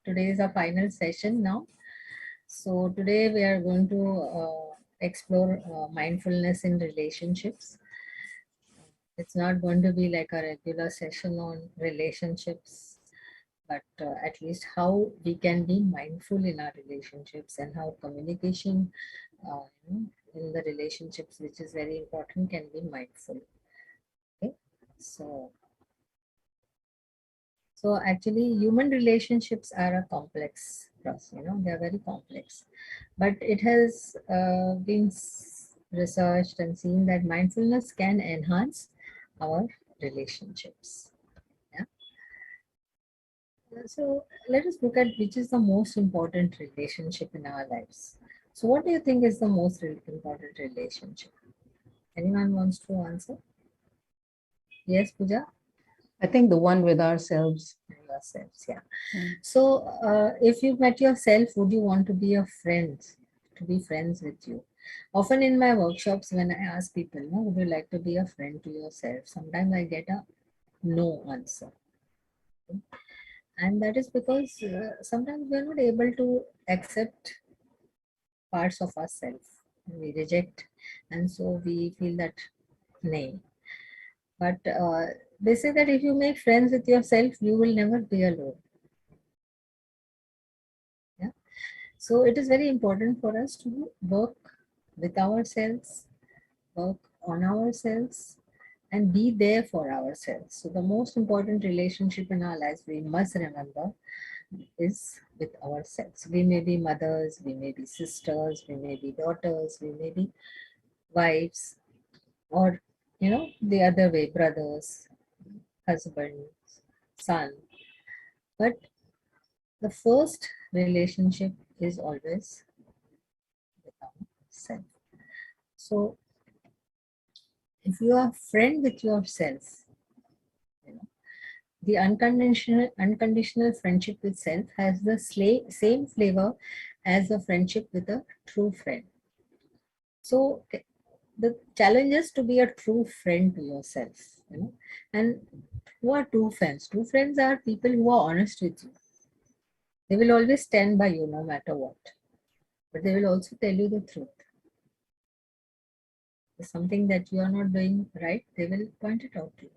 Today is our final session now. So today we are going to explore mindfulness in relationships. It's not going to be like a regular session on relationships, but at least how we can be mindful in our relationships and how communication in the relationships, which is very important, can be mindful. Okay, so actually human relationships are a complex process, they are very complex, but it has been researched and seen that mindfulness can enhance our relationships. Yeah. So let us look at which is the most important relationship in our lives. So what do you think is the most important relationship? Anyone wants to answer? Yes, Pooja? I think the one with ourselves. Yourselves, yeah. So if you met yourself, would you want to be a friend, to be friends with you? Often in my workshops, when I ask people, no, would you like to be a friend to yourself? Sometimes I get a no answer. And that is because sometimes we are not able to accept parts of ourselves. We reject, and so we feel that nay. But they say that if you make friends with yourself, you will never be alone. Yeah. So it is very important for us to work with ourselves, work on ourselves, and be there for ourselves. So the most important relationship in our lives, we must remember, is with ourselves. We may be mothers, we may be sisters, we may be daughters, we may be wives, or the other way, brothers, husbands, son. But the first relationship is always with ourselves. So if you are a friend with yourself, the unconditional friendship with self has the same flavor as a friendship with a true friend. So the challenge is to be a true friend to yourself, and who are true friends? True friends are people who are honest with you. They will always stand by you no matter what, but they will also tell you the truth. If something that you are not doing right, they will point it out to you.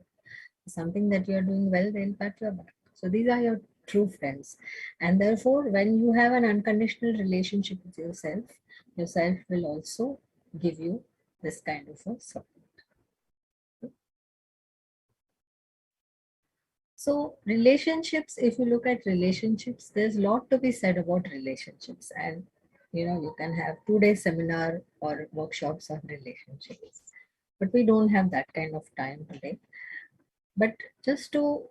If something that you are doing well, they'll pat your back. So these are your true friends. And therefore, when you have an unconditional relationship with yourself will also give you this kind of a support. So relationships, if you look at relationships, there's a lot to be said about relationships. And you can have 2 day seminar or workshops on relationships. But we don't have that kind of time today. But just to,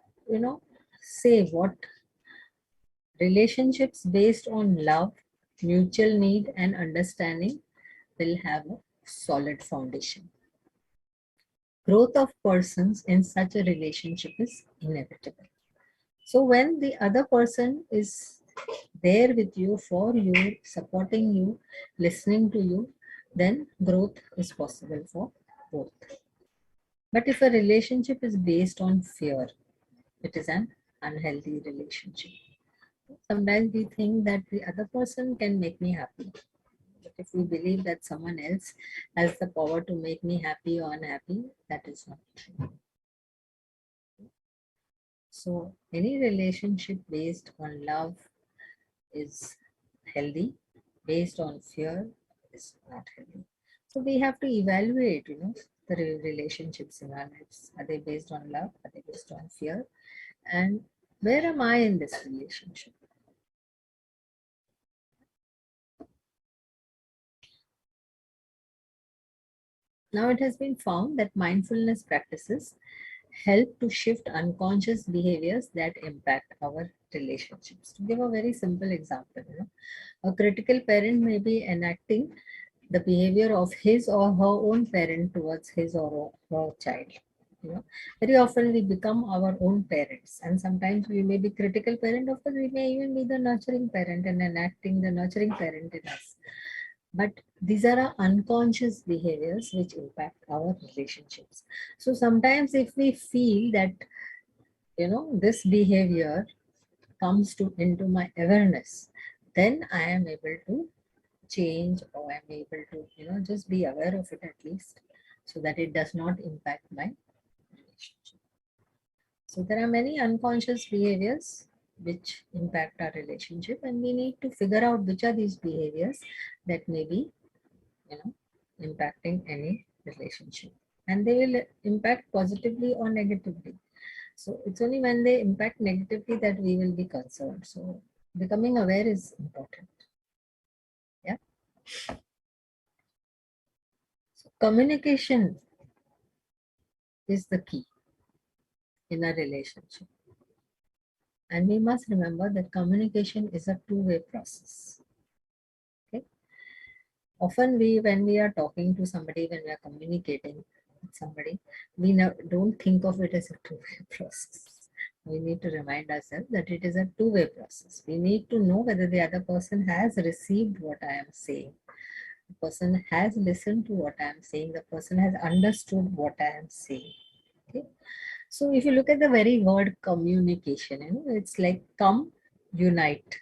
say what relationships based on love, mutual need, and understanding will have a solid foundation. Growth of persons in such a relationship is inevitable. So when the other person is there with you, for you, supporting you, listening to you, then growth is possible for both. But if a relationship is based on fear, it is an unhealthy relationship. Sometimes we think that the other person can make me happy. But if we believe that someone else has the power to make me happy or unhappy, that is not true. So any relationship based on love is healthy, based on fear is not healthy. So we have to evaluate, the relationships in our lives. Are they based on love? Are they based on fear? And where am I in this relationship? Now it has been found that mindfulness practices help to shift unconscious behaviors that impact our relationships. To give a very simple example, a critical parent may be enacting the behavior of his or her own parent towards his or her child. Very often we become our own parents, and sometimes we may be critical parent. Of course, we may even be the nurturing parent and enacting the nurturing parent in us. But these are our unconscious behaviors which impact our relationships. So sometimes if we feel that this behavior comes to into my awareness, then I am able to change, or I'm able to, just be aware of it at least, so that it does not impact my relationship. So there are many unconscious behaviors which impact our relationship, and we need to figure out which are these behaviors that may be, you know, impacting any relationship. And they will impact positively or negatively. So it's only when they impact negatively that we will be concerned. So becoming aware is important. Yeah. So communication is the key in a relationship. And we must remember that communication is a two-way process. Okay. Often when we are talking to somebody, when we are communicating with somebody, we don't think of it as a two-way process. We need to remind ourselves that it is a two-way process. We need to know whether the other person has received what I am saying. The person has listened to what I am saying. The person has understood what I am saying. Okay. So if you look at the very word communication, it's like come, unite.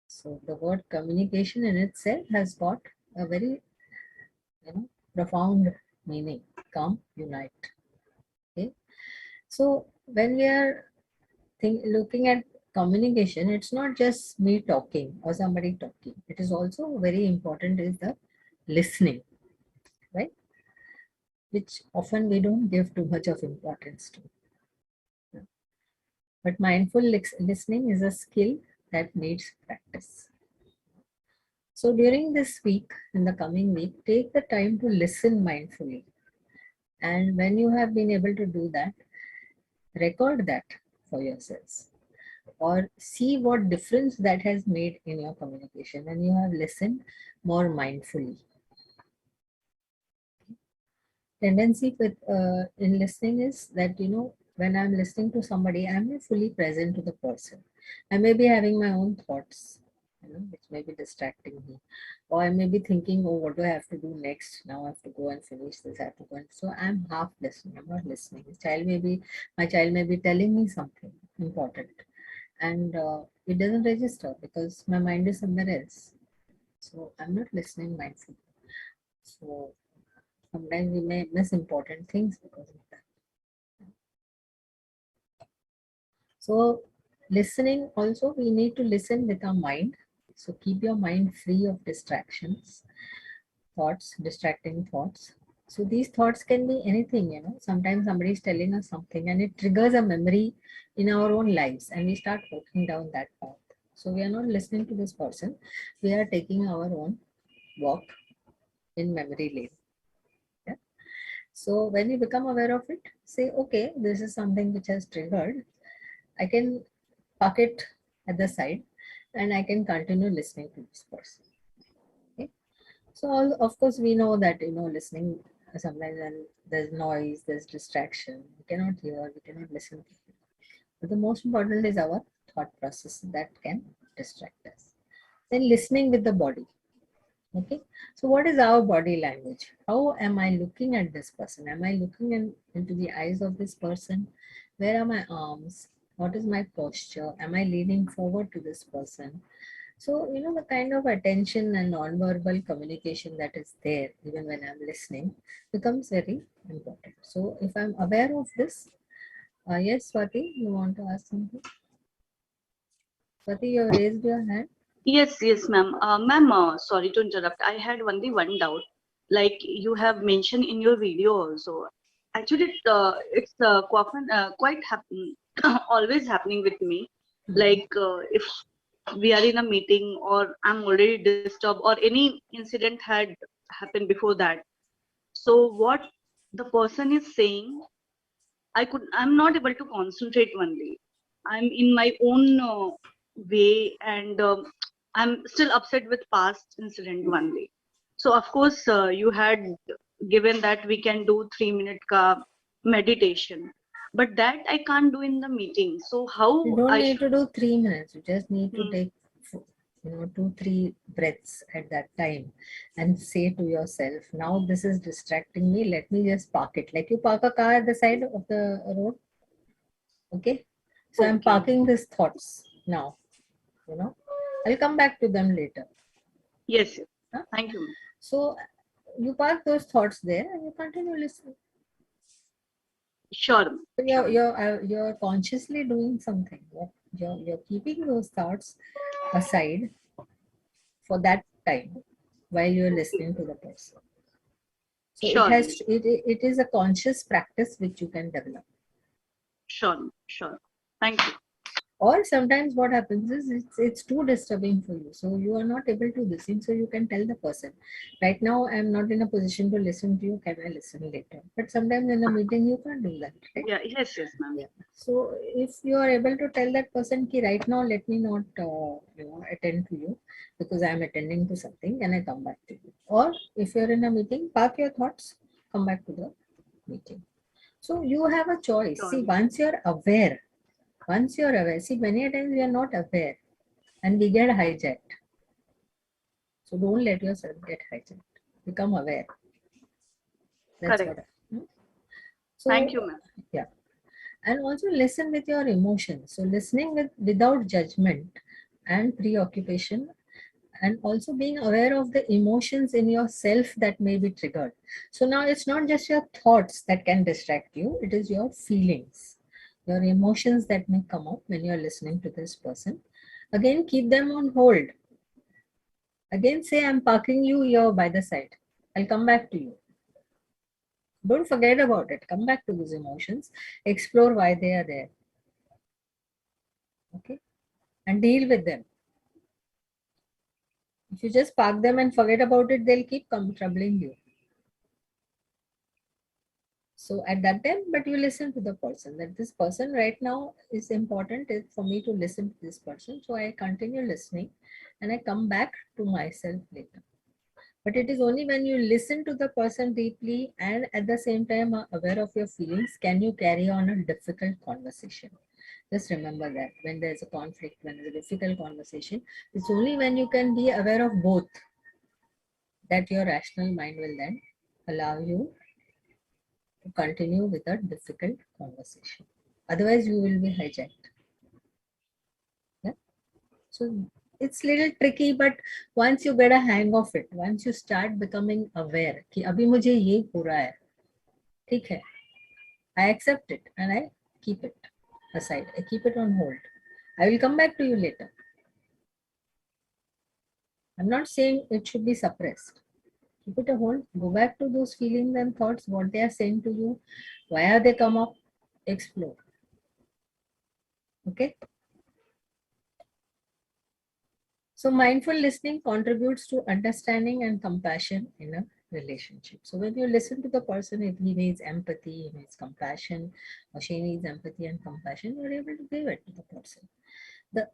So the word communication in itself has got a very, profound meaning. Come, unite. Okay. So when we are looking at communication, it's not just me talking or somebody talking. It is also very important is the listening, right? Which often we don't give too much of importance to. But mindful listening is a skill that needs practice. So during this week, in the coming week, take the time to listen mindfully. And when you have been able to do that, record that for yourselves, or see what difference that has made in your communication when you have listened more mindfully. Tendency with in listening is that, when I'm listening to somebody, I'm not fully present to the person. I may be having my own thoughts, which may be distracting me, or I may be thinking, oh, what do I have to do next? Now I have to go and finish this, I have to go and, so I'm half listening, I'm not listening. My child may be telling me something important, and it doesn't register because my mind is somewhere else, so I'm not listening mindfully. So sometimes we may miss important things because of that. So listening also, we need to listen with our mind. So keep your mind free of distractions, thoughts, distracting thoughts. So these thoughts can be anything, Sometimes somebody is telling us something and it triggers a memory in our own lives and we start walking down that path. So we are not listening to this person. We are taking our own walk in memory lane. Yeah? So when you become aware of it, say, okay, this is something which has triggered. I can park it at the side and I can continue listening to this person. Okay. So of course we know that, listening sometimes when there's noise, there's distraction, we cannot hear, we cannot listen. But the most important is our thought process that can distract us. Then listening with the body. Okay, so what is our body language? How am I looking at this person? Am I looking into the eyes of this person? Where are my arms? What is my posture? Am I leaning forward to this person? So, the kind of attention and non-verbal communication that is there, even when I'm listening, becomes very important. So, if I'm aware of this, yes, Swati, you want to ask something? Swati, you have raised your hand. Yes, yes, ma'am. Ma'am, sorry to interrupt. I had only one doubt. Like you have mentioned in your video also. Actually, it's quite happen always happening with me. Mhm. Like if we are in a meeting or I'm already disturbed or any incident had happened before that. So what the person is saying, I'm not able to concentrate only. I'm in my own way, and I'm still upset with past incident only. So of course, you had given that we can do 3 minute ka meditation, but that I can't do in the meeting. So You how don't I need should? to do 3 minutes. You just need to Hmm. take, 2, 3 breaths at that time and say to yourself, now this is distracting me. Let me just park it. Like you park a car at the side of the road. Okay. So I'm Okay. parking these thoughts now, you know. I'll come back to them later. Yes, yes. Huh? Thank you, ma'am. So you park those thoughts there and you continue listening. Sure, ma'am. So Sure, ma'am. you're consciously doing something. You're keeping those thoughts aside for that time while you're Okay. listening to the person. So Sure, ma'am. it is a conscious practice which you can develop. Sure, ma'am. Sure. Thank you. Or sometimes what happens is it's too disturbing for you, so you are not able to listen. So you can tell the person, right now I'm not in a position to listen to you, can I listen later? But sometimes in a meeting you can't do that, right? Yeah, yes, yes, ma'am. Yeah. So if you are able to tell that person ki right now let me not attend to you because I am attending to something and I come back to you. Or if you're in a meeting, park your thoughts, come back to the meeting. So you have a choice. Sure, See, ma'am. once you're aware, see, many a times we are not aware and we get hijacked. So don't let yourself get hijacked. Become aware. That's Correct. what I. Thank So you, ma'am. yeah, and also listen with your emotions. So listening without judgment and preoccupation, and also being aware of the emotions in yourself that may be triggered. So now it's not just your thoughts that can distract you, it is your feelings, your emotions that may come up when you're listening to this person. Again, keep them on hold. Again, say, I'm parking you here by the side. I'll come back to you. Don't forget about it. Come back to those emotions. Explore why they are there. Okay? And deal with them. If you just park them and forget about it, they'll keep troubling you. So at that time, but you listen to the person, that this person right now is important for me to listen to this person. So I continue listening and I come back to myself later. But it is only when you listen to the person deeply and at the same time are aware of your feelings, can you carry on a difficult conversation. Just remember that when there's a conflict, when there's a difficult conversation, it's only when you can be aware of both that your rational mind will then allow you to continue with a difficult conversation. Otherwise, you will be hijacked. Yeah? So it's little tricky, but once you get a hang of it, once you start becoming aware कि अभी मुझे ये हो रहा है, ठीक है, I accept it and I keep it aside. I keep it on hold. I will come back to you later. I'm not saying it should be suppressed. Keep it a hold. Go back to those feelings and thoughts, what they are saying to you, why are they come up, explore. Okay. So mindful listening contributes to understanding and compassion in a relationship. So when you listen to the person, if he needs empathy, he needs compassion, or she needs empathy and compassion, you're able to give it to the person.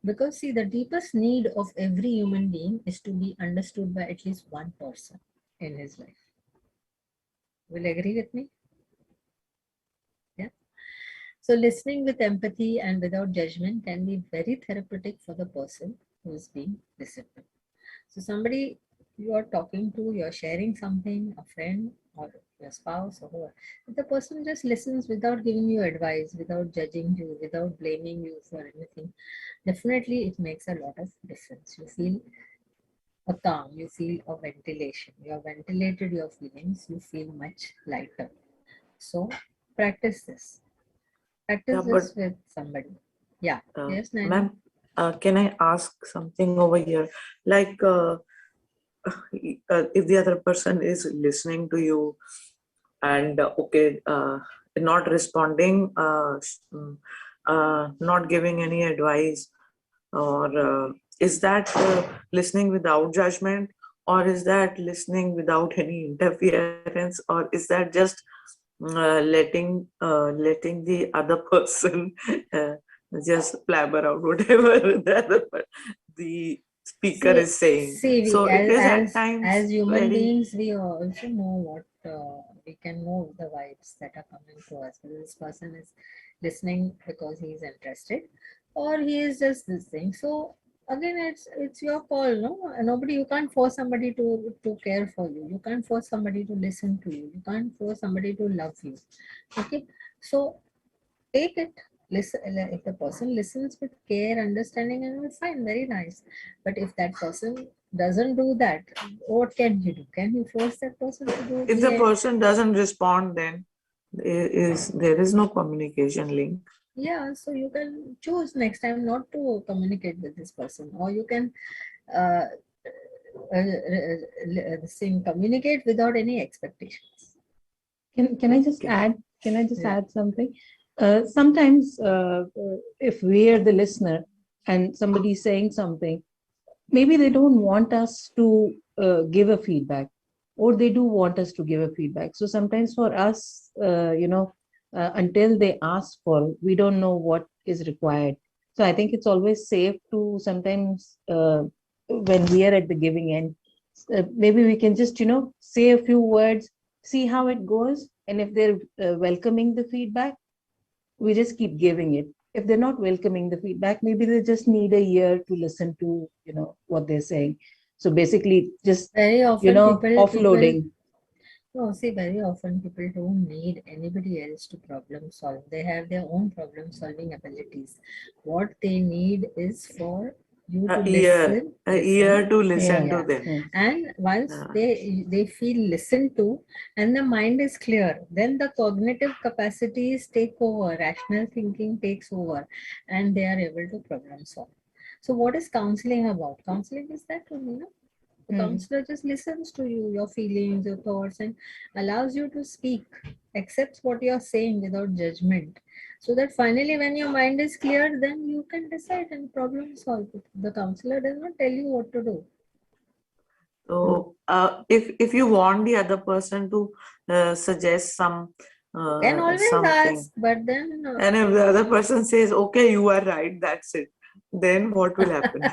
Because see, the deepest need of every human being is to be understood by at least one person in his life. Will you agree with me? Yeah. So listening with empathy and without judgment can be very therapeutic for the person who is being listened to. So somebody you are talking to, you're sharing something, a friend or your spouse or whoever. If the person just listens without giving you advice, without judging you, without blaming you for anything, definitely it makes a lot of difference. You feel a calm, you feel a ventilation. You have ventilated your feelings, you feel much lighter. So practice this. Yeah, Practice but this with somebody. Yeah. Yes, Nani. ma'am, can I ask something over here? Like, if the other person is listening to you and okay, not responding, not giving any advice, or is that listening without judgment, or is that listening without any interference, or is that just letting the other person uh, just blabber out whatever the speaker See, is saying? see, we So it is at as times human very. beings, we also know what we can know the vibes that are coming to us. Whether this person is listening because he is interested, or he is just this thing. So again, it's your call, no? Nobody, you can't force somebody to care for you. You can't force somebody to listen to you. You can't force somebody to love you. Okay, so take it. listen, if the person listens with care, understanding, and all, fine, very nice. But if that person doesn't do that, what can you do? Can you force that person to do? If the person doesn't respond, then there is no communication link. Yeah, so you can choose next time not to communicate with this person, or you can uh, communicate without any expectations. Can I just Okay. add? Can I just Yeah. add something? Sometimes, if we are the listener and somebody is saying something, maybe they don't want us to give a feedback, or they do want us to give a feedback. So sometimes for us, until they ask for, we don't know what is required. So I think it's always safe to sometimes, when we are at the giving end, maybe we can just say a few words, see how it goes, and if they're welcoming the feedback, we just keep giving it. If they're not welcoming the feedback, maybe they just need a year to listen to what they're saying. So basically just Very often people offloading. no, see, very often people don't need anybody else to problem solve. They have their own problem solving abilities. What they need is for you to A year to listen Yeah, to yeah. them. yeah. And once Yeah. they feel listened to and the mind is clear, then the cognitive capacities take over, rational thinking takes over, and they are able to problem solve. So, what is counseling about? Counseling is that, the Hmm. counselor just listens to you, your feelings, your thoughts, and allows you to speak, accepts what you're saying without judgment. So that finally, when your mind is clear, then you can decide and problem solve it. The counselor does not tell you what to do. So, if you want the other person to suggest Can always something, ask, but then and if the other person says, "Okay, you are right, that's it," then what will happen?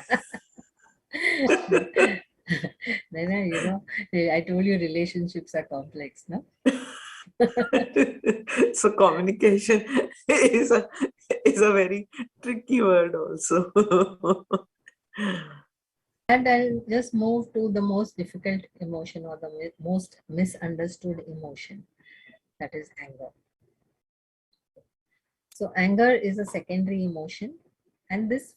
then I told you relationships are complex, no? So communication is a very tricky word also. And I'll just move to the most difficult emotion or the most misunderstood emotion, that is anger. So anger is a secondary emotion, and this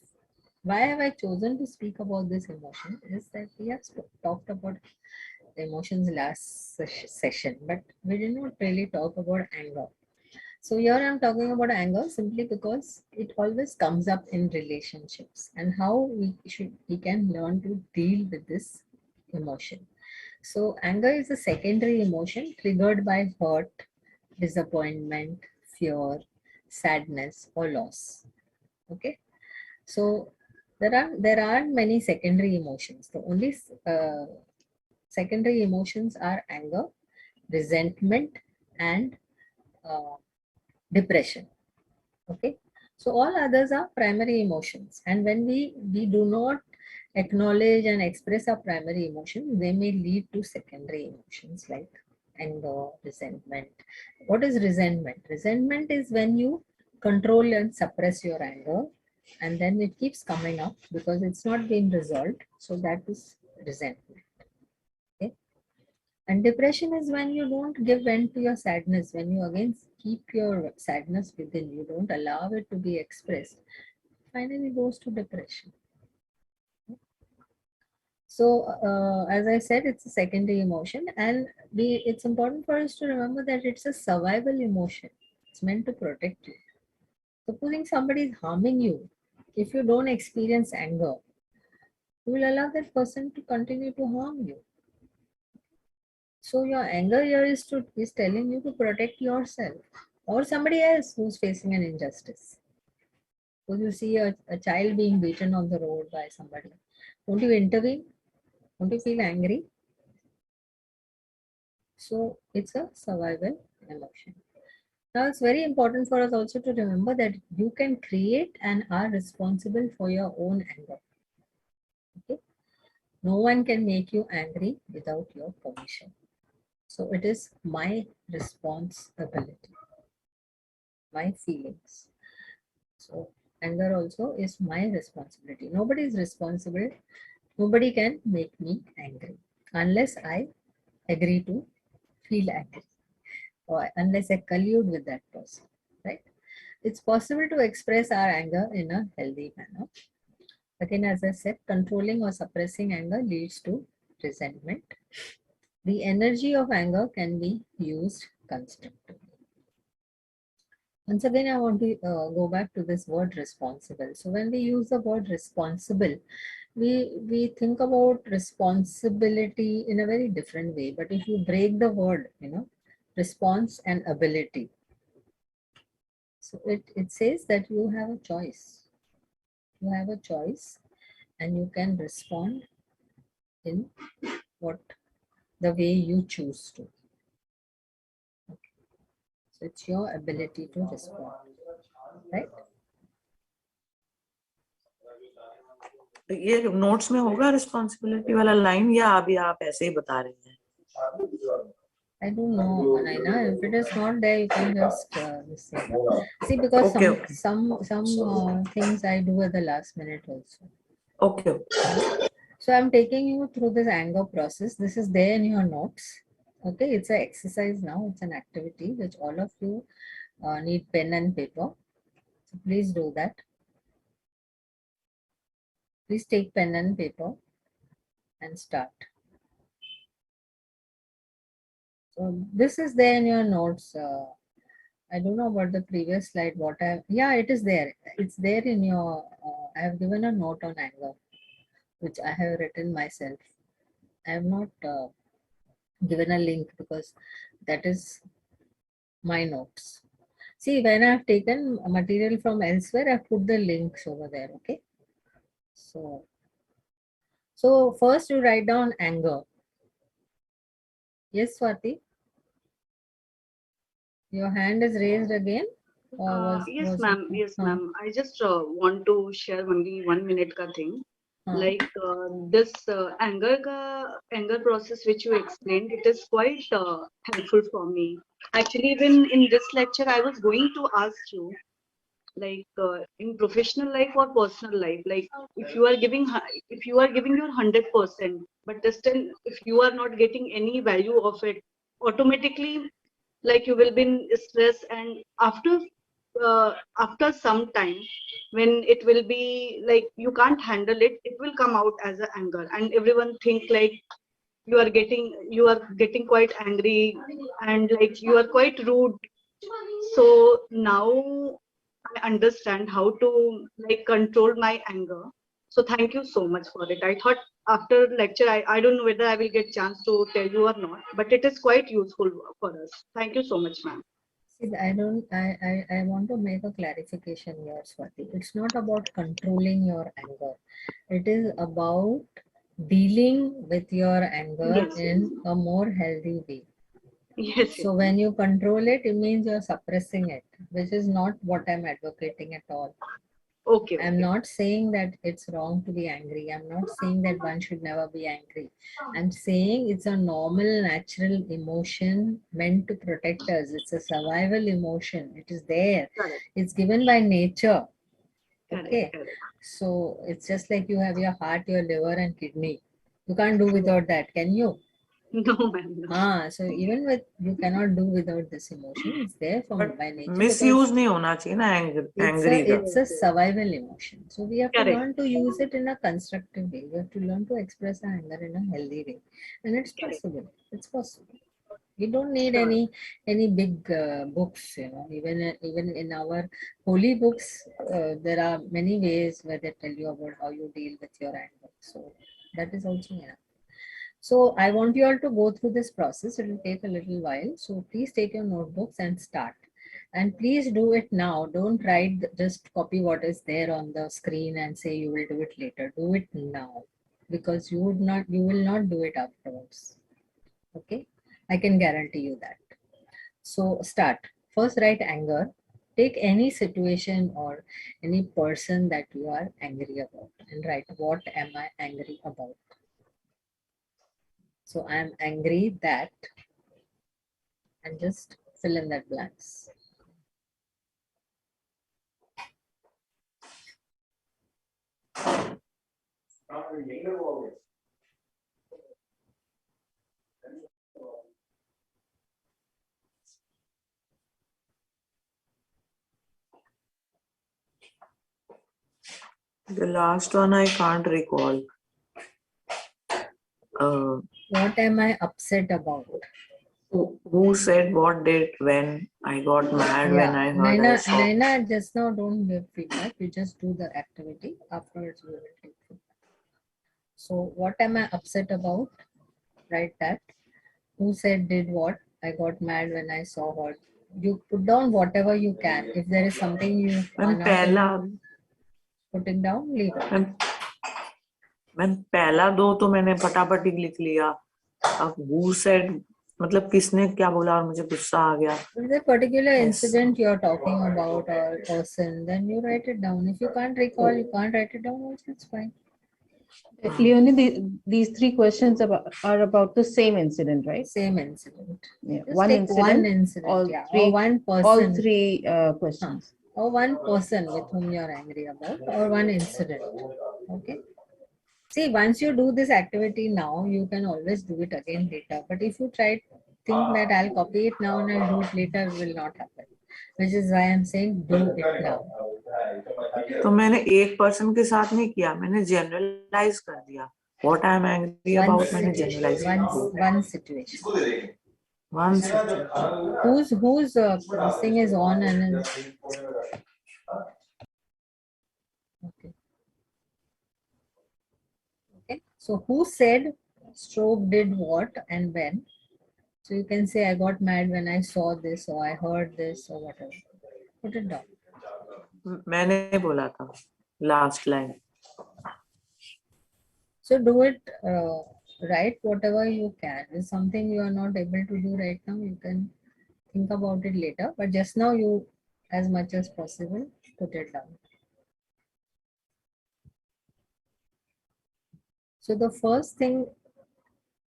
why have I chosen to speak about this emotion is that we have talked about emotions last session, but we did not really talk about anger. So here I'm talking about anger simply because it always comes up in relationships and how we can learn to deal with this emotion. So anger is a secondary emotion triggered by hurt, disappointment, fear, sadness, or loss. Okay. So there are many secondary emotions. The only secondary emotions are anger, resentment, and uh, depression. Okay. So all others are primary emotions, and when we do not acknowledge and express our primary emotions, they may lead to secondary emotions like anger, resentment. What is resentment? Resentment is when you control and suppress your anger, and then it keeps coming up because it's not been resolved. So that is resentment. Okay. And depression is when you don't give vent to your sadness, when you again keep your sadness within, you don't allow it to be expressed. Finally goes to depression. So, as I said, it's a secondary emotion, and it's important for us to remember that it's a survival emotion. It's meant to protect you. Supposing somebody is harming you, if you don't experience anger, you will allow that person to continue to harm you. So your anger here is telling you to protect yourself or somebody else who's facing an injustice. So you see a child being beaten on the road by somebody. Don't you intervene? Don't you feel angry? So it's a survival emotion. Now it's very important for us also to remember that you can create and are responsible for your own anger. Okay? No one can make you angry without your permission. So it is my responsibility, my feelings. So anger also is my responsibility. Nobody is responsible. Nobody can make me angry unless I agree to feel angry or unless I collude with that person. Right? it's possible to express our anger in a healthy manner. Again, as I said, controlling or suppressing anger leads to resentment. The energy of anger can be used constructively. Once again, I want to go back to this word responsible. So when we use the word responsible, we think about responsibility in a very different way. But if you break the word, response and ability. So it says that you have a choice. You have a choice and you can respond in what the way you choose to. Okay. So it's your ability to respond, right? ये notes में होगा responsibility वाला line, या अभी आप ऐसे ही बता रहे हैं? I don't know, Naina. If it is not there, you can just see, because Okay. some things I do at the last minute also. Okay. So I'm taking you through this anger process. This is there in your notes. Okay, it's an exercise now. It's an activity which all of you need pen and paper. So please do that. Please take pen and paper and start. So this is there in your notes. I don't know about the previous slide. Yeah, it is there. It's there in your. I have given a note on anger, which I have written myself. I have not given a link because that is my notes. See, when I have taken material from elsewhere, I have put the links over there. Okay. So first you write down anger. Yes, Swati. Your hand is raised again? Or Yes, was ma'am. it? Yes, ma'am. I just want to share only 1 minute ka thing. Like this anger process which you explained, it is quite helpful for me. Actually, even in this lecture, I was going to ask you, like in professional life or personal life, like if you are giving your 100%, but still if you are not getting any value of it, automatically like you will be in stress, and after some time when it will be like you can't handle it, it will come out as a anger, and everyone think like you are getting quite angry, and like you are quite rude. So now I understand how to like control my anger. So thank you so much for it. I thought after lecture, I don't know whether I will get chance to tell you or not, but it is quite useful for us. Thank you so much, ma'am. See, I want to make a clarification here, Swati. It's not about controlling your anger. It is about dealing with your anger Yes, yes, in a more healthy way. yes, yes. So when you control it, it means you're suppressing it, which is not what I'm advocating at all. Okay, I'm okay. not saying that it's wrong to be angry. I'm not saying that one should never be angry. I'm saying it's a normal, natural emotion meant to protect us. It's a survival emotion. It is there. Correct, It's given by nature. correct, Okay. correct. So it's just like you have your heart, your liver, and kidney. You can't do Yes. without that, can you? No, ma'am. No. So even with you cannot do without this emotion. It's there from But by nature because misuse नहीं होना चाहिए ना angry का. it's a survival emotion. So we have to Correct, learn to use it in a constructive way. We have to learn to express our anger in a healthy way, and it's correct. possible. It's possible. We don't need Sure. any big books. Even in our holy books, there are many ways where they tell you about how you deal with your anger. So that is also enough. So I want you all to go through this process. It will take a little while. So please take your notebooks and start. And please do it now. Don't write, just copy what is there on the screen and say you will do it later. Do it now because you will not do it afterwards. Okay. I can guarantee you that. So start. First write anger. Take any situation or any person that you are angry about and write what am I angry about. So I am angry that, and just fill in that blanks. The last one I can't recall. What am I upset about? Who said what date when I got mad when I heard I saw? Naina, just now don't give feedback. You just do the activity. Afterwards, we will take feedback. So, what am I upset about? Write that. Who said did what? I got mad when I saw her. You put down whatever you can. If there is something you are ma'am not पहला putting down, leave it. Ma'am पहला दो तो मैंने फटाफट ही लिख लिया. अब who said मतलब किसने क्या बोला और मुझे गुस्सा आ गया. If there's a particular incident you're talking about or person, then you write it down. If you can't recall, you can't write it down, also it's fine. Leonie, these three questions are about the same incident, right? Same incident. Yeah. Just One take incident, one incident, all yeah, three, or one person. all three questions. Or one person with whom you're angry about, or one incident. Okay. See, once you do this activity now, you can always do it again later. But if you try think that I'll copy it now and I'll do it later, it will not happen. Which is why I'm saying do it now. तो मैंने एक person के साथ नहीं किया, मैंने generalise कर दिया. What I am angry about, मैंने जनरलाइज कर दिया. One situation. One situation. Whose this thing is on and okay. Okay. So who said stroke did what and when? So you can say I got mad when I saw this or I heard this or whatever. Put it down. मैंने बोला था last line. So do it, write whatever you can. If something you are not able to do right now, you can think about it later. But just now you, as much as possible, put it down. So the first thing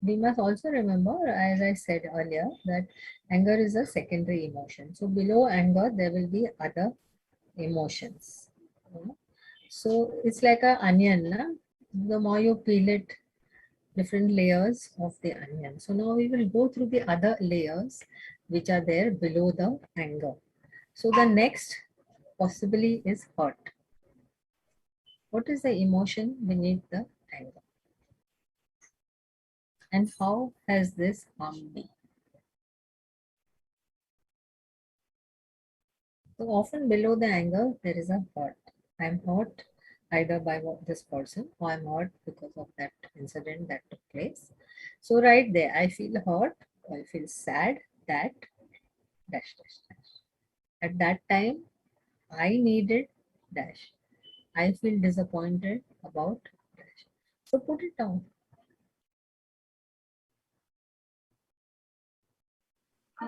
we must also remember, as I said earlier, that anger is a secondary emotion. So below anger, there will be other emotions. So it's like an onion. Na? The more you peel it, different layers of the onion. So now we will go through the other layers which are there below the anger. So the next possibly is hurt. What is the emotion beneath the anger? And how has this harmed me? So often below the anger, there is a hurt. I'm hurt either by this person or I'm hurt because of that incident that took place. So right there, I feel hurt, I feel sad that dash dash dash. At that time, I needed dash. I feel disappointed about dash. So put it down.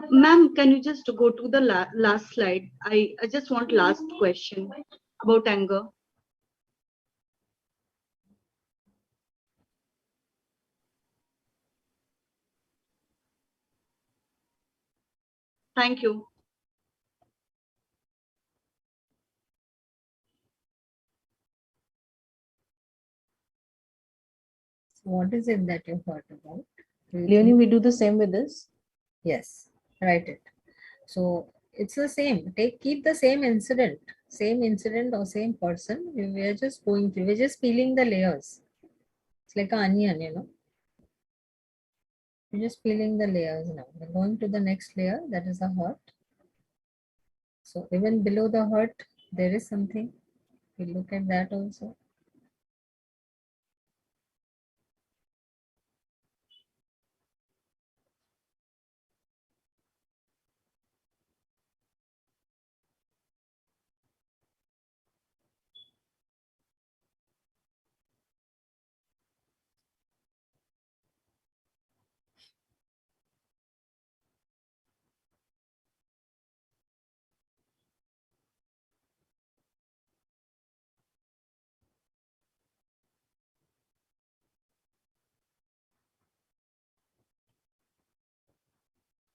Ma'am, can you just go to the last slide? I just want last question about anger. Thank you. So what is it that you heard about? Leonie, we do the same with this? Yes, write it. So it's the same. Keep the same incident or same person. We're just going through, we're just peeling the layers. It's like an onion, you know. We're just peeling the layers now. We're going to the next layer, that is a hurt. So even below the hurt, there is something. We look at that also.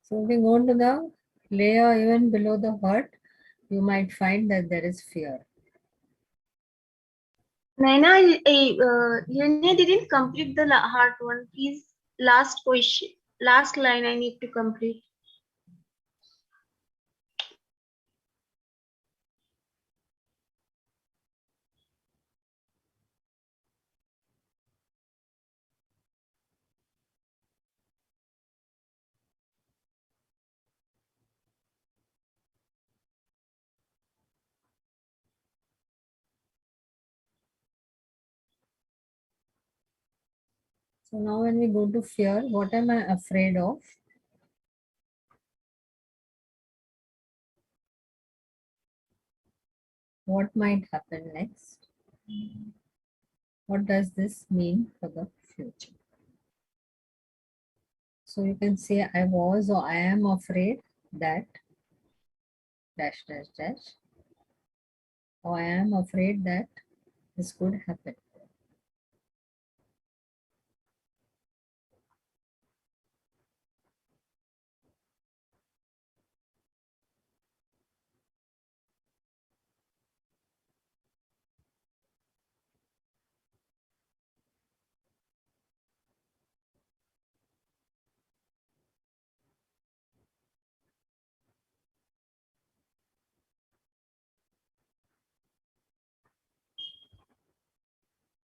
So if we go to the layer even below the hurt, you might find that there is fear. Naina, Yanya didn't complete the hard one. Please, last question, last line I need to complete. So now when we go to fear, what am I afraid of? What might happen next? What does this mean for the future? So you can say I was or I am afraid that dash dash dash, or I am afraid that this could happen.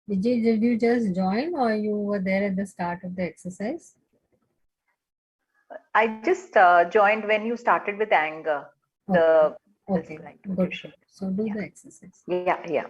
Vijay, did you just join or you were there at the start of the exercise? I just joined when you started with anger. Okay, The this okay, like what you good. shared. So do Yeah. the exercise. Yeah.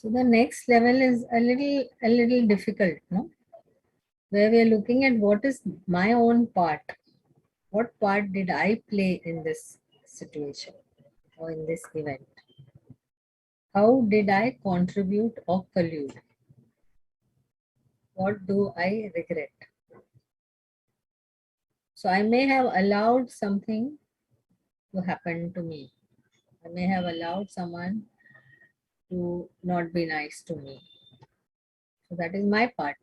So the next level is a little difficult, no? Where we are looking at what is my own part. What part did I play in this situation or in this event? How did I contribute or collude? What do I regret? So I may have allowed something to happen to me. I may have allowed someone to not be nice to me. So that is my part.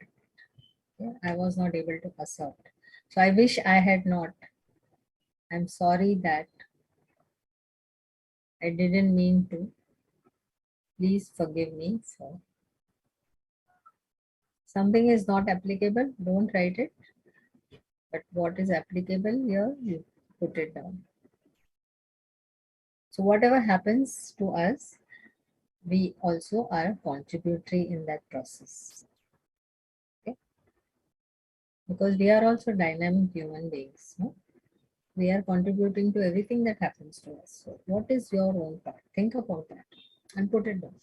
Okay? I was not able to assert. So I wish I had not. I'm sorry that I didn't mean to. Please forgive me for. Something is not applicable, don't write it. But what is applicable here, you put it down. So whatever happens to us, we also are contributory in that process. Okay? Because we are also dynamic human beings. No? We are contributing to everything that happens to us. So what is your own part? Think about that and put it down.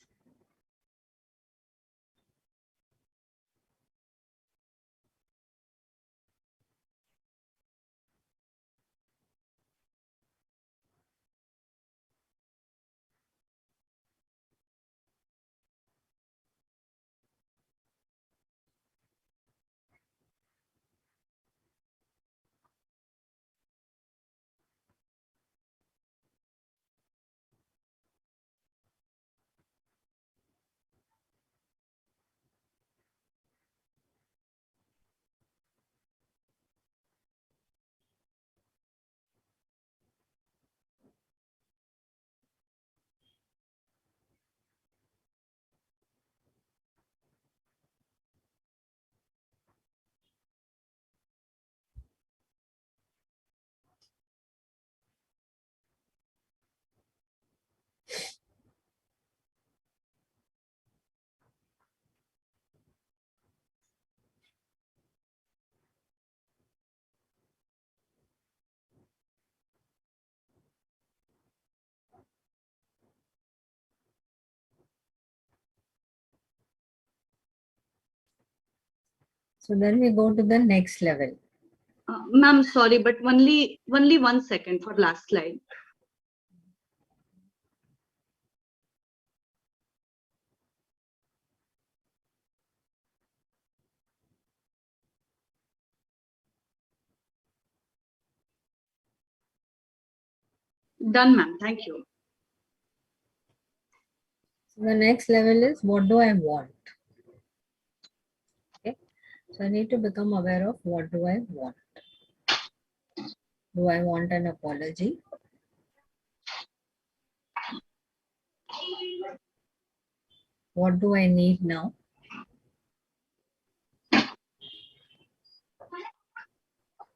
So then we go to the next level. Ma'am, sorry, but only 1 second for last slide. Done, ma'am. Thank you. So The next level is what do I want? Okay. So I need to become aware of what do I want. Do I want an apology? What do I need now?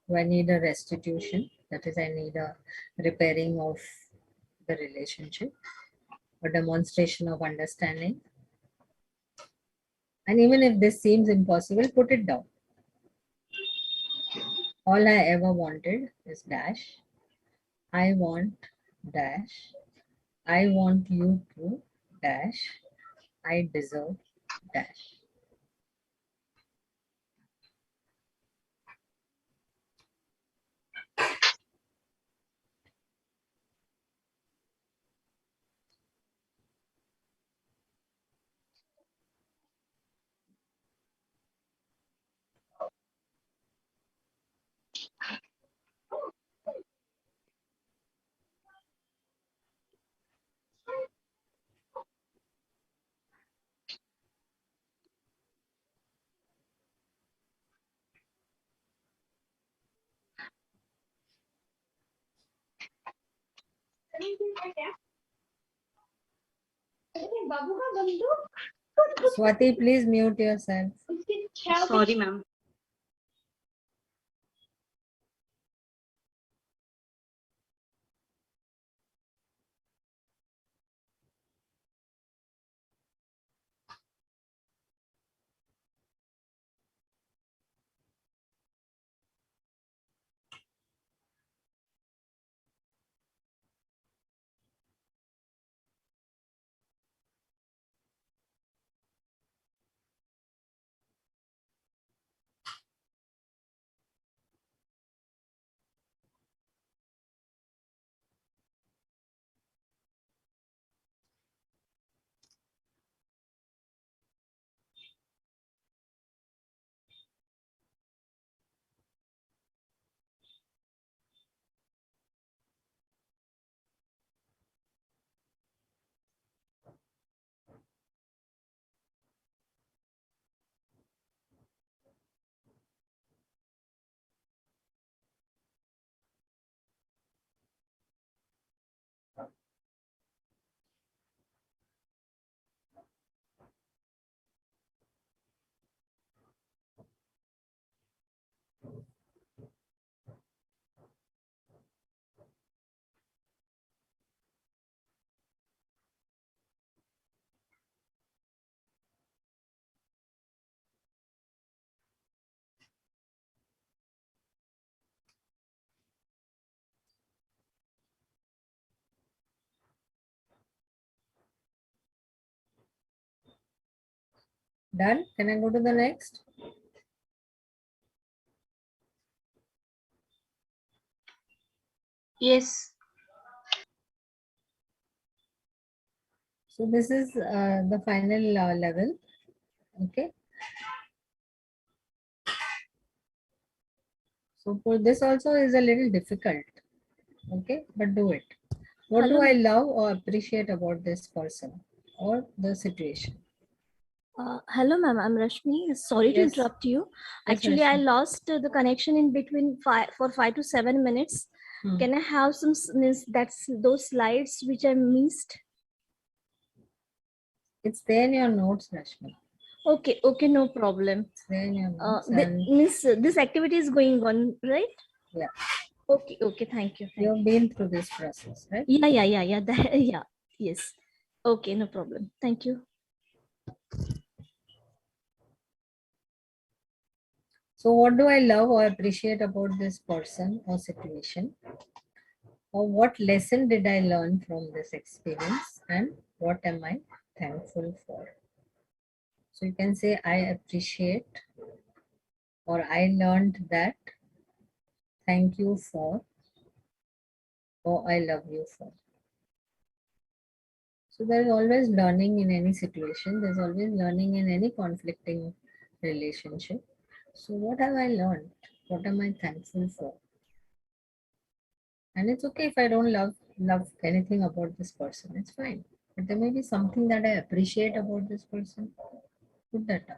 Do I need a restitution? That is, I need a repairing of the relationship, a demonstration of understanding. And even if this seems impossible, put it down. All I ever wanted is dash. I want dash. I want you to dash. I deserve dash. Swati, please mute yourself. Sorry, ma'am. Done? Can I go to the next? Yes. So this is the final level. Okay. So for this also is a little difficult. Okay, but do it. What do Hello. I love or appreciate about this person or the situation? Hello, ma'am. I'm Rashmi. Sorry to Yes. interrupt you. Yes, Actually, I Rashmi. lost the connection in between for 5 to 7 minutes. Hmm. Can I have some means that's those slides which I missed? It's there in your notes, Rashmi. Okay, okay, no problem. It's there in your notes. And Means this activity is going on, right? yeah, Okay, okay. Thank you. Thank you. you've been through this process, right? Yeah. Yeah. Yes. Okay, no problem. Thank you. So what do I love or appreciate about this person or situation? Or what lesson did I learn from this experience and what am I thankful for? So you can say I appreciate or I learned that, thank you for, or I love you for. So there is always learning in any situation. There's always learning in any conflicting relationship. So what have I learned? What am I thankful for? And it's okay if I don't love anything about this person. It's fine. but there may be something that I appreciate about this person. Put that down.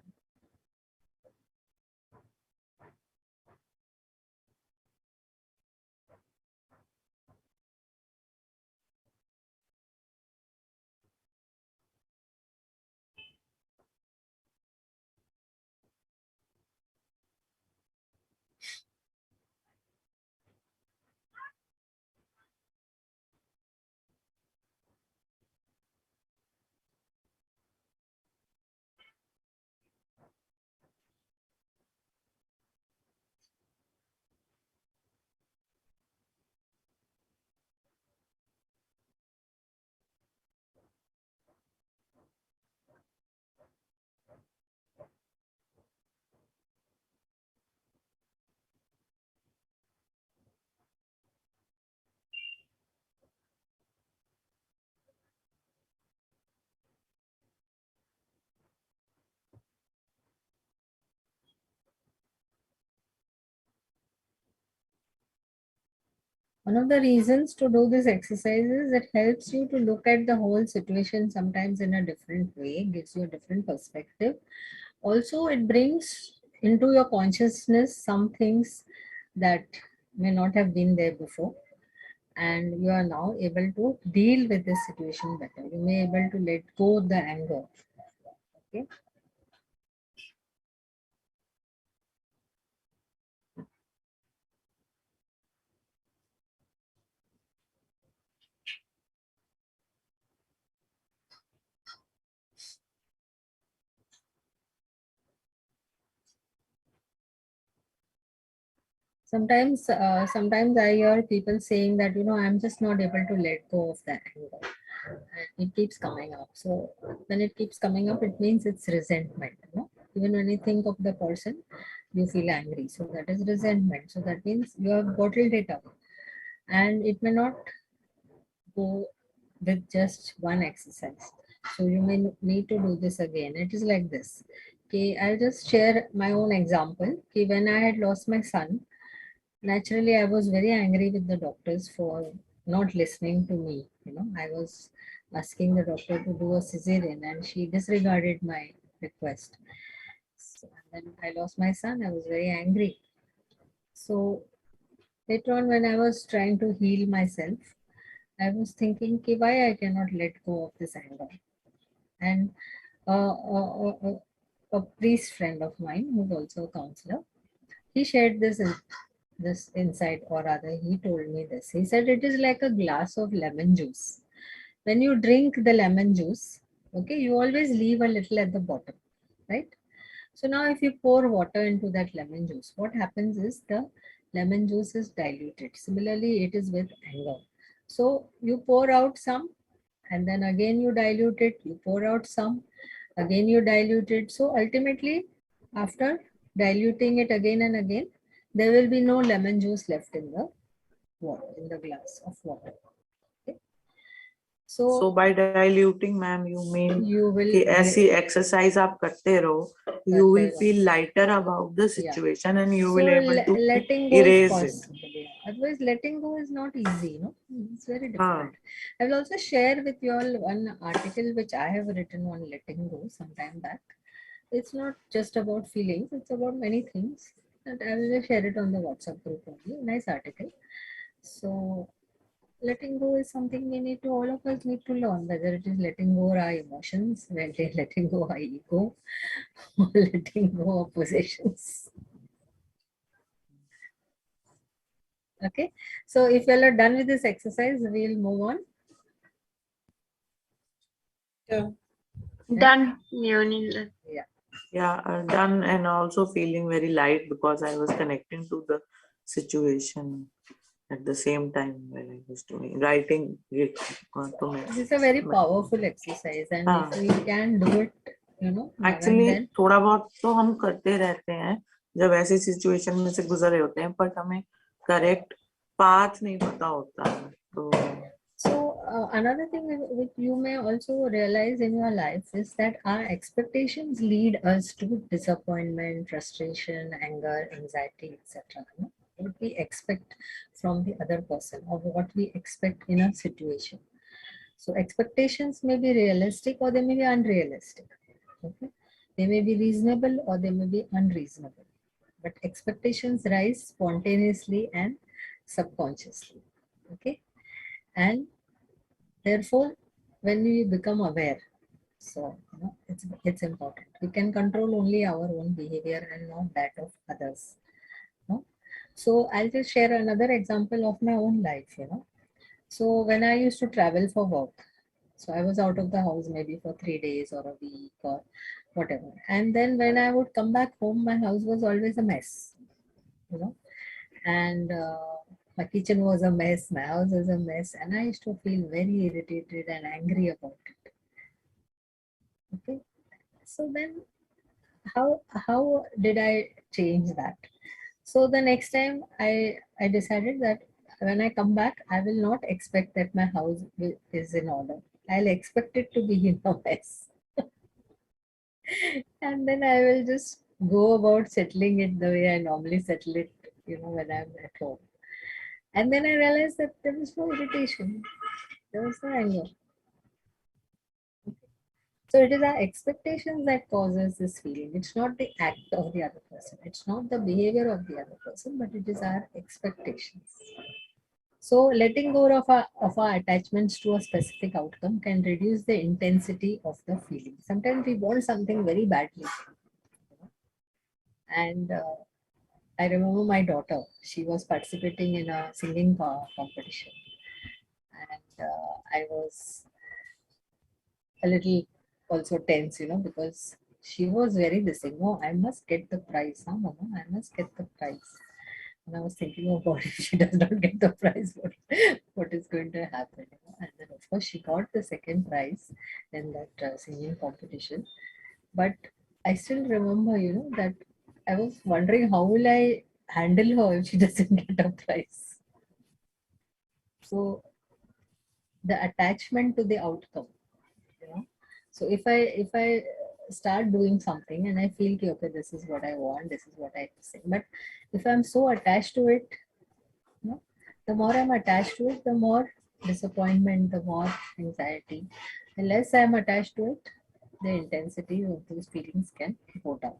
One of the reasons to do this exercise is it helps you to look at the whole situation sometimes in a different way, gives you a different perspective. Also, it brings into your consciousness some things that may not have been there before, and you are now able to deal with this situation better. You may be able to let go the anger. Okay. Sometimes I hear people saying that, I'm just not able to let go of the anger. And it keeps coming up. So when it keeps coming up, it means it's resentment. Even when you think of the person, you feel angry. So that is resentment. So that means you have bottled it up, and it may not go with just one exercise. So you may need to do this again. It is like this. Okay, I'll just share my own example. Okay, when I had lost my son, naturally I was very angry with the doctors for not listening to me. I was asking the doctor to do a cesarean and she disregarded my request. So, and then I lost my son. I was very angry. So later on, when I was trying to heal myself, I was thinking, okay, why I cannot let go of this anger. And a priest friend of mine, who's also a counselor, he shared this insight, or rather, he told me this. He said it is like a glass of lemon juice. When you drink the lemon juice, okay, you always leave a little at the bottom, right? So now if you pour water into that lemon juice, what happens is the lemon juice is diluted. Similarly, it is with anger. So you pour out some, and then again you dilute it, you pour out some, again you dilute it. So ultimately, after diluting it again and again, there will be no lemon juice left in the water, in the glass of water. Okay? So by diluting, ma'am, you mean you will कि ऐसी exercise आप करते रहो, you will feel lighter about the situation and you will able to letting go is erase it. possible. Otherwise, letting go is not easy. It's very difficult. I will also share with you all one article which I have written on letting go some time back. It's not just about feelings; it's about many things. And I will just share it on the WhatsApp group only. Nice article. So letting go is something we need to, all of us need to learn, whether it is letting go our emotions, whether letting go our ego, or letting go of possessions. Okay, so if you all are done with this exercise, we'll move on. Done, Leonie. Yeah, done, and also feeling very light because I was connecting to the situation at the same time when I was doing writing it. This is a very powerful exercise, and if we can do it, now and actually then. थोड़ा बहुत तो हम करते रहते हैं जब ऐसी situation में से गुजर रहे होते हैं, बट हमें करेक्ट पाथ नहीं पता होता है तो. So another thing which you may also realize in your life is that our expectations lead us to disappointment, frustration, anger, anxiety, etc. What we expect from the other person, or what we expect in a situation. So expectations may be realistic or they may be unrealistic. Okay? They may be reasonable or they may be unreasonable. But expectations rise spontaneously and subconsciously. Okay? And therefore, when we become aware, so it's important. We can control only our own behavior and not that of others. No? So I'll just share another example of my own life. So when I used to travel for work, so I was out of the house maybe for 3 days or a week or whatever. And then when I would come back home, my house was always a mess, and my kitchen was a mess, my house was a mess, and I used to feel very irritated and angry about it. Okay. So then how did I change that? So the next time I decided that when I come back, I will not expect that my house is in order. I'll expect it to be in a mess. And then I will just go about settling it the way I normally settle it, when I'm at home. And then I realized that there was no irritation, there was no anger. So it is our expectations that causes this feeling. It's not the act of the other person. It's not the behavior of the other person, but it is our expectations. So letting go of our attachments to a specific outcome can reduce the intensity of the feeling. Sometimes we want something very badly. And I remember my daughter, she was participating in a singing competition. And I was a little also tense, because she was very this thing. No, I must get the prize, huh, Mama? I must get the prize. And I was thinking, oh God, if she does not get the prize, what is going to happen? And then, of course, she got the second prize in that singing competition. But I still remember, that I was wondering how will I handle her if she doesn't get a prize. So the attachment to the outcome, So if I start doing something and I feel okay, this is what I want, this is what I say, but if I'm so attached to it, the more I'm attached to it, the more disappointment, the more anxiety. The less I'm attached to it, the intensity of those feelings can go down.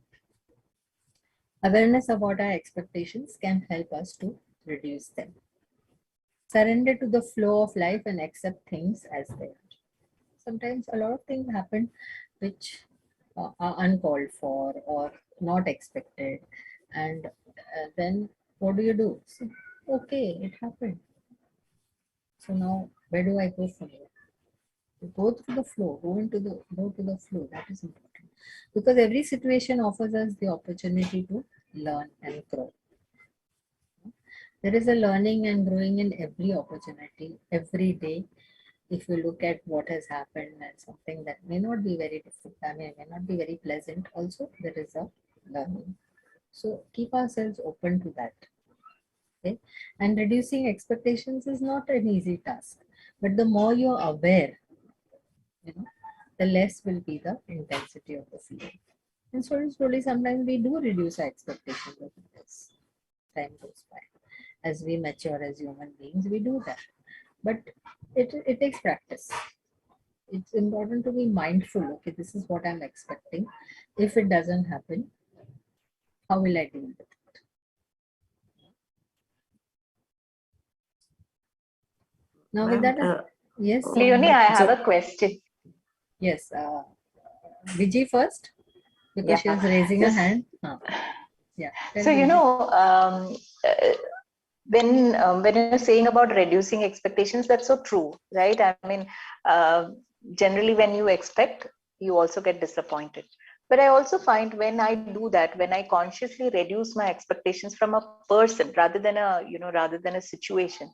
Awareness about our expectations can help us to reduce them. Surrender to the flow of life and accept things as they are. Sometimes a lot of things happen which are uncalled for or not expected, and then what do? So, okay, it happened. So now where do I go from here? Go through the flow, go to the flow. That is important, because every situation offers us the opportunity to learn and grow. There is a learning and growing in every opportunity, every day. If you look at what has happened and something that may not be very difficult, may not be very pleasant, also there is a learning. So keep ourselves open to that. Okay? And reducing expectations is not an easy task, but the more you're aware, the less will be the intensity of the feeling. And slowly, sometimes we do reduce our expectations as time goes by. As we mature as human beings, we do that. But it takes practice. It's important to be mindful. Okay, this is what I'm expecting. If it doesn't happen, how will I deal with it? Now with Ma'am, that, yes. Leonie, I have a question. Yes, Vijay first, because she was raising her hand. Yeah. So, when you're saying about reducing expectations, that's so true, right? I mean, generally when you expect, you also get disappointed. But I also find when I do that, when I consciously reduce my expectations from a person rather than a situation,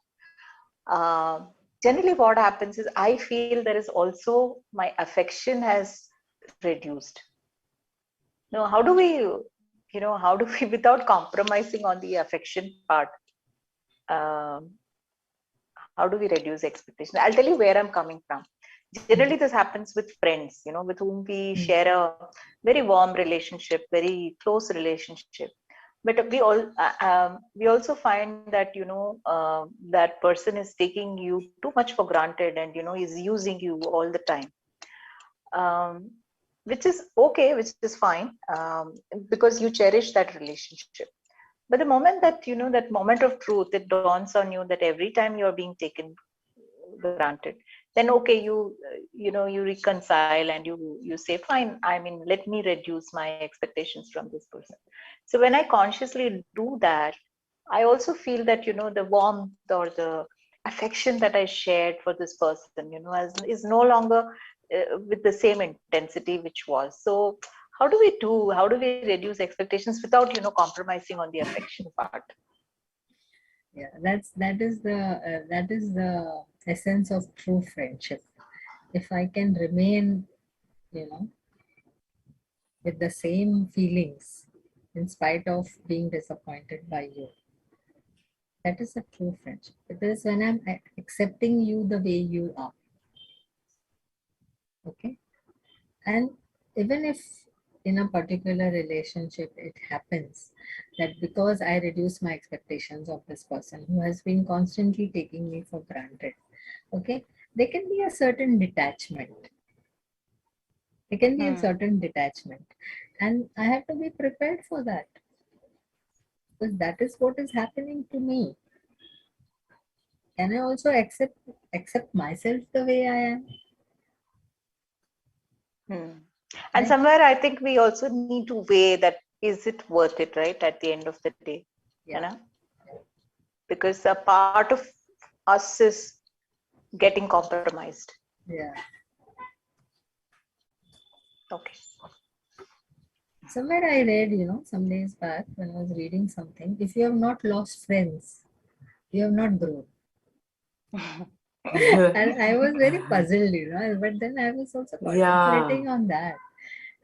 generally what happens is I feel there is also my affection has reduced. Now, how do we, without compromising on the affection part, how do we reduce expectations? I'll tell you where I'm coming from. Generally, this happens with friends, with whom we share a very warm relationship, very close relationship. but we also find that that person is taking you too much for granted, and is using you all the time, um, which is okay, which is fine, because you cherish that relationship. But the moment that that moment of truth, it dawns on you that every time you're being taken granted, then okay, you reconcile, and you say, fine, I mean, let me reduce my expectations from this person. So when I consciously do that, I also feel that the warmth or the affection that I shared for this person is no longer with the same intensity which was. So how do we reduce expectations without compromising on the affection part? Yeah, that is the essence of true friendship. If I can remain, you know, with the same feelings in spite of being disappointed by you, that is a true friendship. Because when I'm accepting you the way you are, okay, and even if in a particular relationship it happens that because I reduce my expectations of this person who has been constantly taking me for granted, okay, there can be a certain detachment. There can be a certain detachment, and I have to be prepared for that, because that is what is happening to me. Can I also accept myself the way I am? Hmm. And Right? somewhere I think we also need to weigh that, is it worth it, right? At the end of the day, Yeah. because a part of us is getting compromised. Yeah. Okay. Somewhere I read, some days back when I was reading something, if you have not lost friends, you have not grown. And I was very puzzled, but then I was also Yeah, contemplating on that.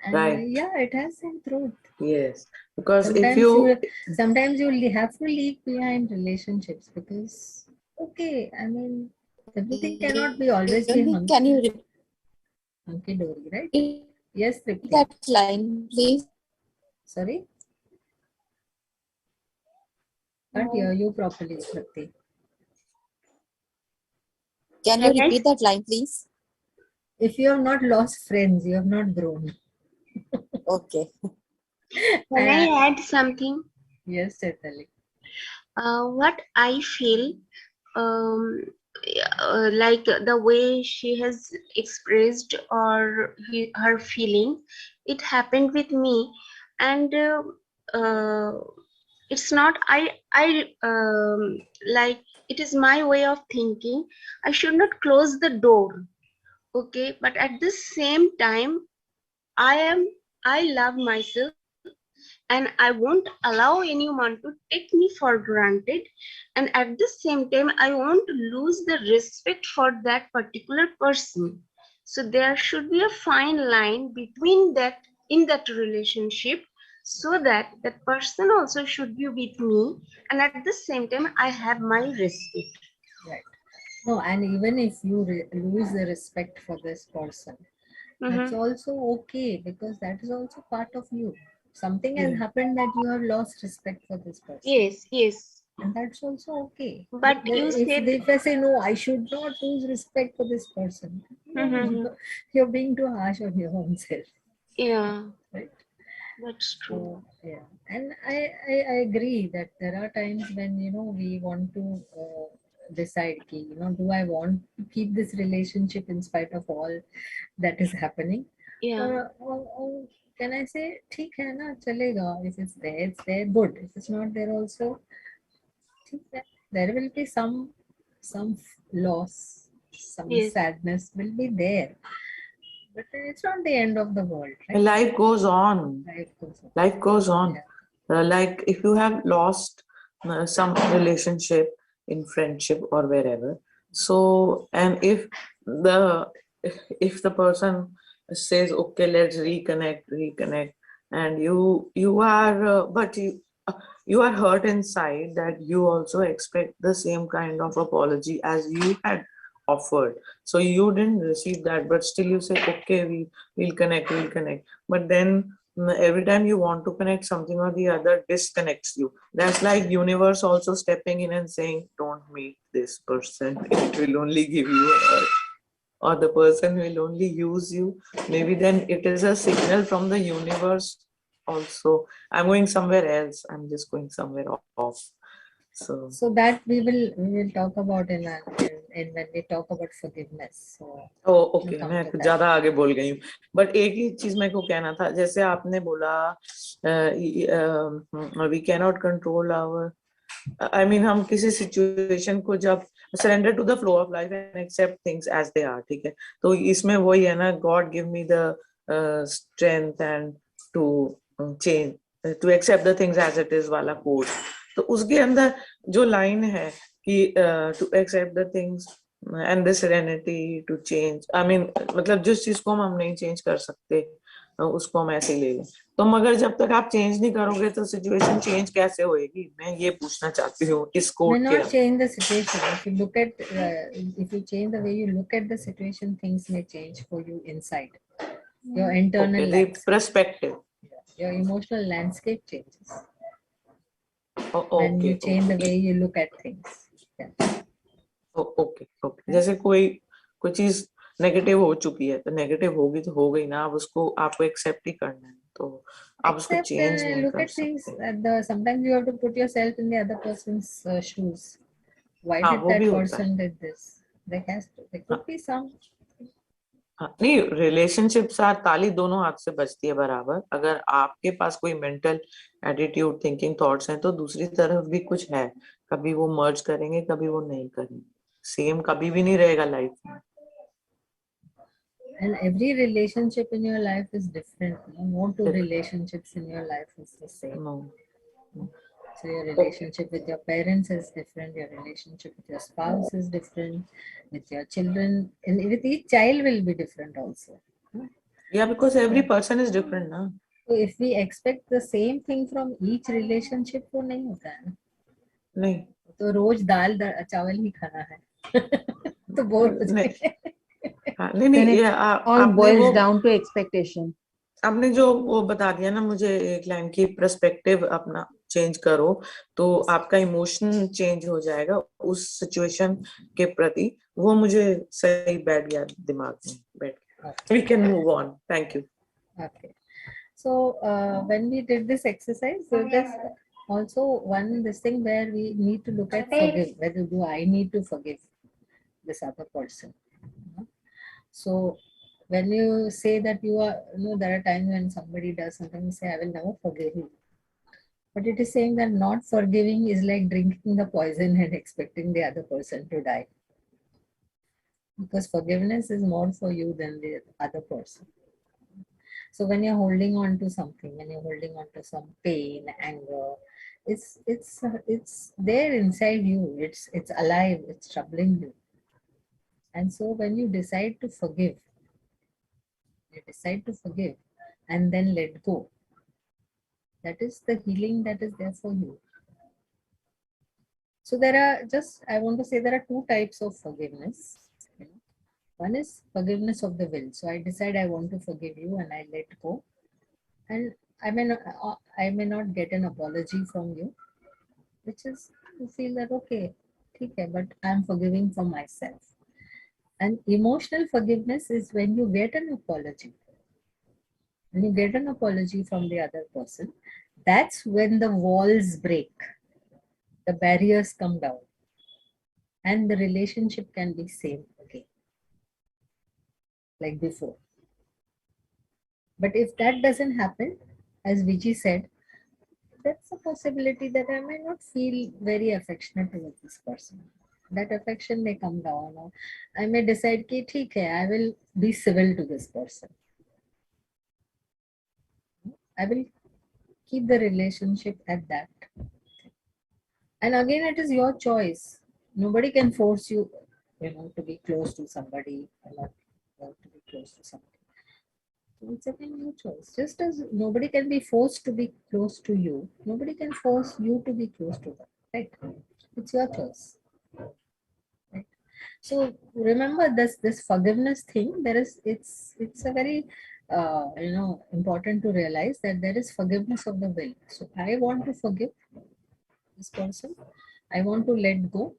And right. yeah, it has some truth. Yes. Because if Sometimes you, you have to leave behind relationships because, okay, I mean, everything cannot be always be Can you repeat hunky dory, right? Yes, Tripti. that line, please? Sorry, can't hear you properly, Tripti. Can you repeat that line, please? If you have not lost friends, you have not grown. Okay. Can I add something? Yes, Chaitali. What I feel, um, like the way she has expressed or her feeling, it happened with me, and uh, it's not I like, it is my way of thinking. I should not close the door, okay, but at the same time, I am I love myself, and I won't allow anyone to take me for granted. And at the same time, I won't lose the respect for that particular person. So there should be a fine line between that, in that relationship, so that that person also should be with me, and at the same time I have my respect. Right. No, and even if you lose the respect for this person, that's also okay, because that is also part of you. Something has happened that you have lost respect for this person. Yes, yes. And that's also okay. But you said, If I say, no, I should not lose respect for this person, no, you're being too harsh on your own self. yeah, Right? that's true. So, yeah. And I agree that there are times when, we want to decide, do I want to keep this relationship in spite of all that is happening? Yeah, Or can I say, ठीक है ना, चलेगा. If it's there, good. If it's not there also, ठीक है. There will be some loss, some yes, sadness will be there. But it's not the end of the world, right? life goes on. Life goes on. Life goes on. Yeah. Like if you have lost some relationship in friendship or wherever, so, and the if the person says, okay, let's reconnect, and you are but you are hurt inside, that you also expect the same kind of apology as you had offered. So you didn't receive that, but still you say, okay, we'll connect, but then every time you want to connect, something or the other disconnects you. That's like universe also stepping in and saying, don't meet this person. It will only give you hurt. Or the person will only use you. Maybe then it is a signal from the universe also. I'm going somewhere else. I'm just going somewhere off. So that we will talk about in when we talk about forgiveness. So okay, we'll come मैं to कुछ that. ज्यादा आगे बोल गई हूँ, but एक ही चीज मेरे को कहना था, जैसे आपने बोला we can not control our, I mean हम किसी सिचुएशन को जब surrender to the flow of life and accept things as they are, ठीक है, तो इसमें वही है ना, God give me the strength and to change, to accept the things as it is वाला कोड, तो उसके अंदर जो लाइन है कि to accept the things and the serenity to change, I mean मतलब जिस चीज को हम नहीं चेंज कर सकते उसको हम ऐसे ही ले लें, तो मगर जब तक आप चेंज नहीं करोगे तो सिचुएशन चेंज कैसे होएगी, मैं ये पूछना चाहती हूँ इस May कोट के not change the situation. If you look at, if you change the way you look at the situation, things may change for you inside. Your internal okay, the landscape, perspective. your emotional landscape changes when Okay, you change the okay, way you look at things. Yeah. Okay okay, जैसे कोई चीज negative हो चुकी है तो negative होगी तो हो गई ना, अब उसको आपको एक्सेप्ट ही करना है, तो आप उसको Except चेंज नहीं look कर at things सकते। at the sometimes you have to put yourself in the other person's shoes. Why हाँ did वो भी that होता है। person did this? There could be some. हाँ, नहीं, रिलेशनशिप साथ ताली दोनों हाथ से बजती है बराबर, अगर आपके पास कोई मेंटल एटीट्यूड थिंकिंग थॉट्स हैं तो दूसरी तरफ भी कुछ है, कभी वो मर्ज करेंगे कभी वो नहीं करेंगे, सेम कभी भी नहीं रहेगा लाइफ में। And every relationship in your life is different. No two relationships in your life is the same. No. So your relationship with your parents is different. Your relationship with your spouse is different. With your children, and with each child will be different also. Yeah, because every person is different, na. So if we expect the same thing from each relationship, वो नहीं होता है ना. नहीं. तो रोज दाल चावल ही खाना है. तो बोर हो जाएंगे. हाँ, नहीं Then ये it all आपने boils वो down to expectation. आपने जो वो बता दिया ना मुझे, एक लाइन की पर्सपेक्टिव अपना चेंज करो तो आपका इमोशन चेंज हो जाएगा उस सिचुएशन के प्रति, वो मुझे सही बैठ गया दिमाग में बैठ गया। We can move on. Thank you. Okay. So when we did this exercise, so there's also this thing where we need to look at forgive. Whether do I need to forgive this other person? So when you say that you are, there are times when somebody does something, you say, I will never forgive you. But it is saying that not forgiving is like drinking the poison and expecting the other person to die. Because forgiveness is more for you than the other person. So when you're holding on to something, when you're holding on to some pain, anger, it's there inside you. It's alive. It's troubling you. And so when you decide to forgive, and then let go. That is the healing that is there for you. So I want to say there are two types of forgiveness. One is forgiveness of the will. So I decide I want to forgive you and I let go. And I may not get an apology from you, which is to feel that, okay, but I'm forgiving for myself. And emotional forgiveness is when you get an apology. When you get an apology from the other person, that's when the walls break, the barriers come down, and the relationship can be same again, like before. But if that doesn't happen, as Vijay said, that's a possibility that I may not feel very affectionate towards this person. That affection may come down, or I may decide कि ठीक है, I will be civil to this person. I will keep the relationship at that. And again, it is your choice. Nobody can force you, to be close to somebody or not to be close to somebody. So it's again your choice. Just as nobody can be forced to be close to you, nobody can force you to be close to them. Right? It's your choice. Right? So remember this forgiveness thing. It's a very important to realize that there is forgiveness of the will. So I want to forgive this person, I want to let go,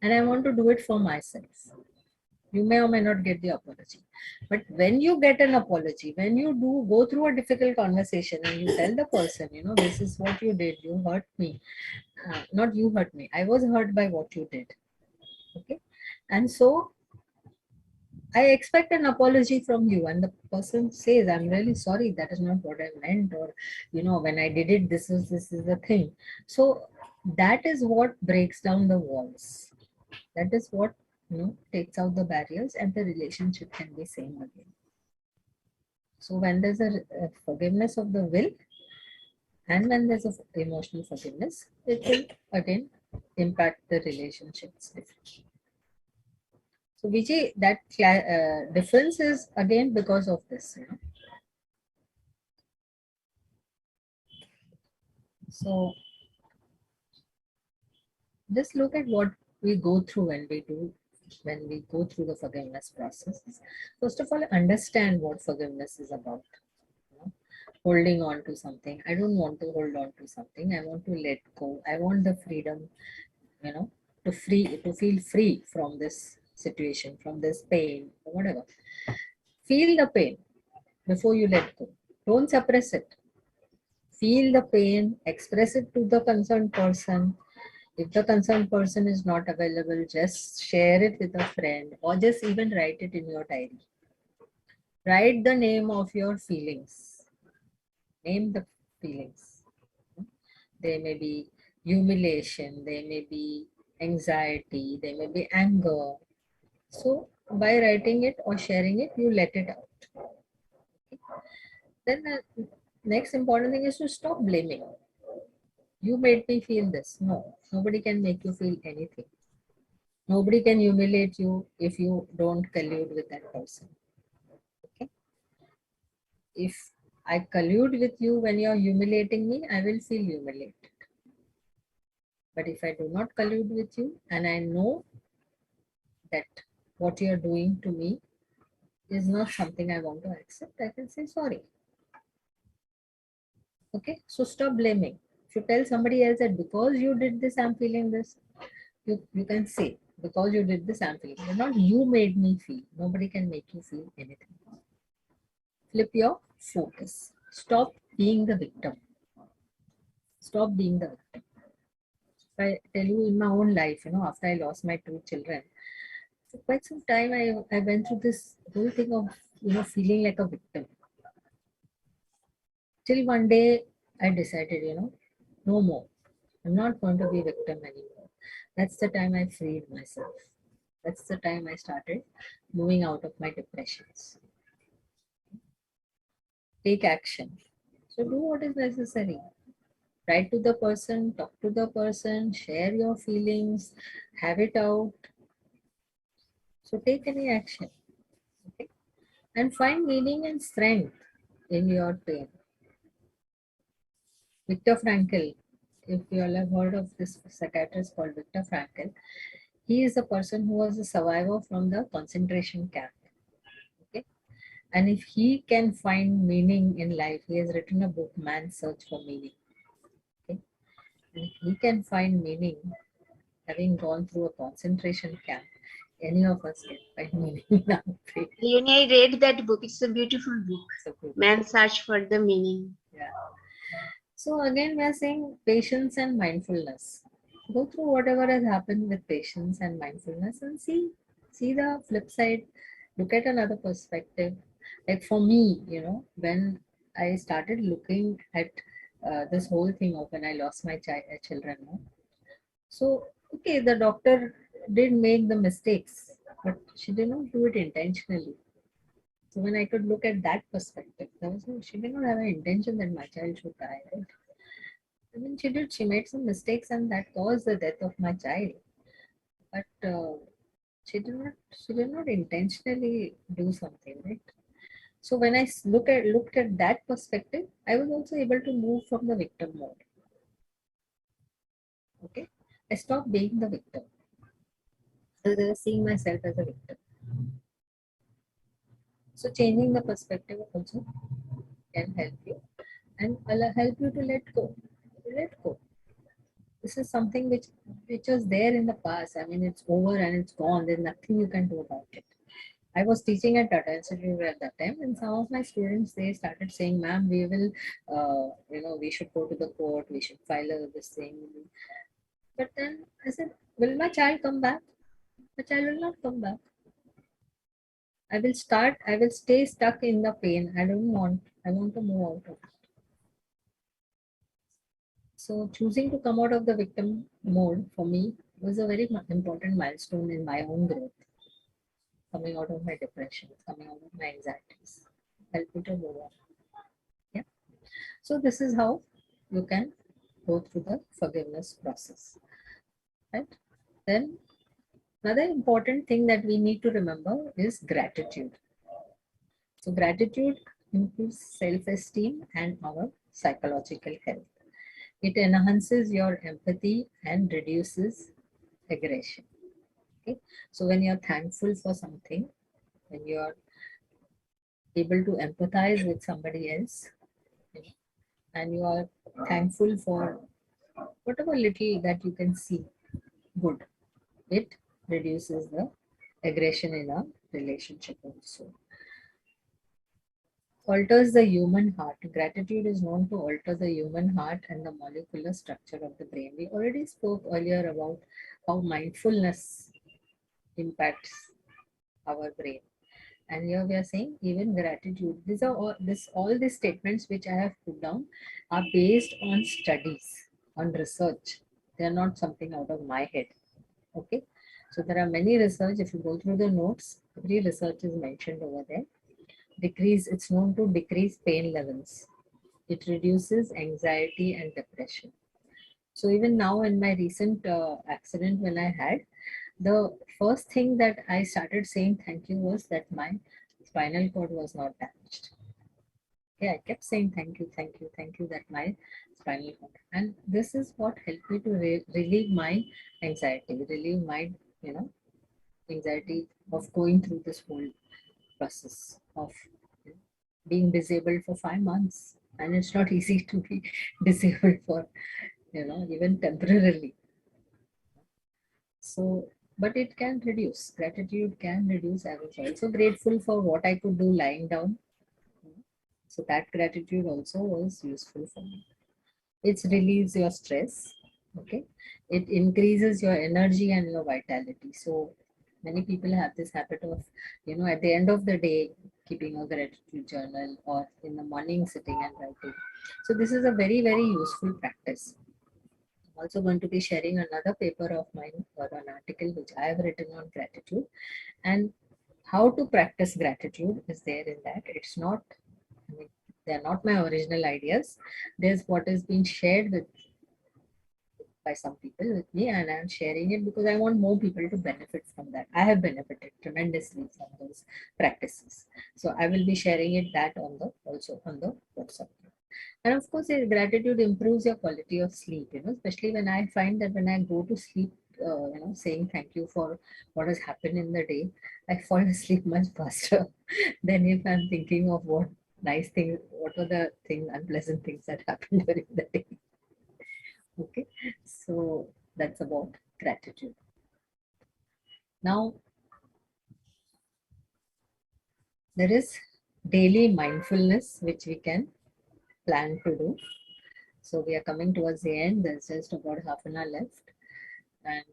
and I want to do it for myself. You may or may not get the apology, but when you get an apology, when you do go through a difficult conversation and you tell the person, this is what you did, you hurt me, not you hurt me, I was hurt by what you did. Okay, and so I expect an apology from you, and the person says, I'm really sorry, that is not what I meant, or when I did it, this is the thing. So that is what breaks down the walls. That is what takes out the barriers, and the relationship can be same again. So when there's a forgiveness of the will, and when there's a emotional forgiveness, it will again impact the relationships differently. So Vijay, that difference is again because of this. So just look at what we go through when we go through the forgiveness process. First of all, understand what forgiveness is about. Holding on to something. I don't want to hold on to something. I want to let go. I want the freedom, to feel free from this situation, from this pain, or whatever. Feel the pain before you let go. Don't suppress it. Feel the pain, express it to the concerned person. If the concerned person is not available, just share it with a friend, or just even write it in your diary. Write the name of your feelings. Name the feelings. They may be humiliation, they may be anxiety, they may be anger. So by writing it or sharing it, you let it out. Then the next important thing is to stop blaming. You made me feel this. No, nobody can make you feel anything. Nobody can humiliate you if you don't collude with that person. Okay? If I collude with you when you're humiliating me, I will feel humiliated. But if I do not collude with you and I know that what you're doing to me is not something I want to accept, I can say sorry. Okay, so stop blaming. If you tell somebody else that because you did this, I'm feeling this, you can say, because you did this, I'm feeling. But not you made me feel. Nobody can make you feel anything. Flip your focus. Stop being the victim. Stop being the victim. If I tell you in my own life, after I lost my two children, for quite some time I went through this whole thing of, feeling like a victim. Till one day I decided, no more. I'm not going to be victim anymore. That's the time I freed myself. That's the time I started moving out of my depressions. Take action. So do what is necessary. Write to the person, talk to the person, share your feelings, have it out. So take any action. Okay? And find meaning and strength in your pain. Viktor Frankl, if you all have heard of this psychiatrist called Viktor Frankl, he is a person who was a survivor from the concentration camp. Okay? And if he can find meaning in life, he has written a book, Man's Search for Meaning. Okay? And if he can find meaning, having gone through a concentration camp, any of us can find meaning in our pain. Leonie, I read that book. It's a beautiful book. So Man's Search for the Meaning. yeah. So again, we are saying patience and mindfulness. Go through whatever has happened with patience and mindfulness and see the flip side. Look at another perspective. Like for me, when I started looking at this whole thing of when I lost my children, so okay, the doctor did make the mistakes, but she did not do it intentionally. So when I could look at that perspective, there was no, she did not have an intention that my child should die, right? I mean, she did. She made some mistakes, and that caused the death of my child. But she did not. She did not intentionally do something, right? So when I looked at that perspective, I was also able to move from the victim mode. Okay, I stopped being the victim. I was seeing myself as a victim. So changing the perspective also can help you and help you to let go. Let go. This is something which was there in the past. I mean, it's over and it's gone. There's nothing you can do about it. I was teaching at Tata Institute at that time, and some of my students they started saying, "Ma'am, we will, we should go to the court. We should file this thing." But then I said, "Will my child come back? The child will not come back. I will start. I will stay stuck in the pain. I don't want. I want to move out of it." So choosing to come out of the victim mode for me was a very important milestone in my own growth. Coming out of my depression, coming out of my anxieties, help me to move on. Yeah. So this is how you can go through the forgiveness process, right? Then another important thing that we need to remember is gratitude. So gratitude improves self-esteem and our psychological health. It enhances your empathy and reduces aggression. Okay. So when you're thankful for something, when you're able to empathize with somebody else, and you are thankful for whatever little that you can see good, it reduces the aggression in a relationship also. Alters the human heart. Gratitude is known to alter the human heart and the molecular structure of the brain. We already spoke earlier about how mindfulness impacts our brain. And here we are saying even gratitude. These are all these statements which I have put down are based on studies, on research. They are not something out of my head. Okay. So there are many research. If you go through the notes, every research is mentioned over there. It's known to decrease pain levels. It reduces anxiety and depression. So even now in my recent accident when I had, the first thing that I started saying thank you was that my spinal cord was not damaged. Yeah, I kept saying thank you, thank you, thank you that my spinal cord. And this is what helped me to relieve my anxiety, relieve my, anxiety of going through this whole process of being disabled for 5 months. And it's not easy to be disabled for, even temporarily. So, but it can reduce. Gratitude can reduce. I was also grateful for what I could do lying down. So that gratitude also was useful for me. It relieves your stress. Okay. It increases your energy and your vitality. So many people have this habit of, at the end of the day, keeping a gratitude journal or in the morning sitting and writing. So this is a very, very useful practice. I'm also going to be sharing another paper of mine or an article which I have written on gratitude, and how to practice gratitude is there in that. It's not, I mean, they're not my original ideas. There's what has been shared with by some people with me, and I'm sharing it because I want more people to benefit from that. I have benefited tremendously from those practices. So I will be sharing it that also on the WhatsApp group. And of course, gratitude improves your quality of sleep, especially when I find that when I go to sleep, saying thank you for what has happened in the day, I fall asleep much faster than if I'm thinking of what nice things, what are the things, unpleasant things that happened during the day. Okay, so that's about gratitude. Now, there is daily mindfulness which we can plan to do. So we are coming towards the end. There's just about half an hour left. And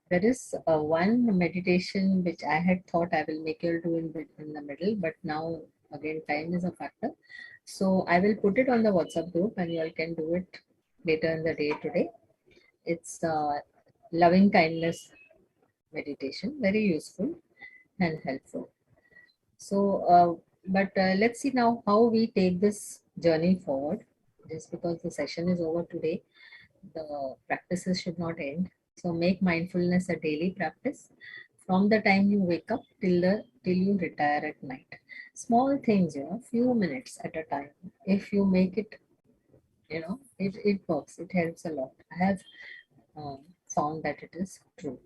there is one meditation which I had thought I will make you do in the middle, but now again time is a factor. So I will put it on the WhatsApp group and you all can do it later in the day today. It's loving kindness meditation, very useful and helpful. So, let's see now how we take this journey forward. Just because the session is over today, the practices should not end. So make mindfulness a daily practice from the time you wake up till you retire at night. Small things, few minutes at a time. If you make it, it works. It helps a lot. I have found that it is true.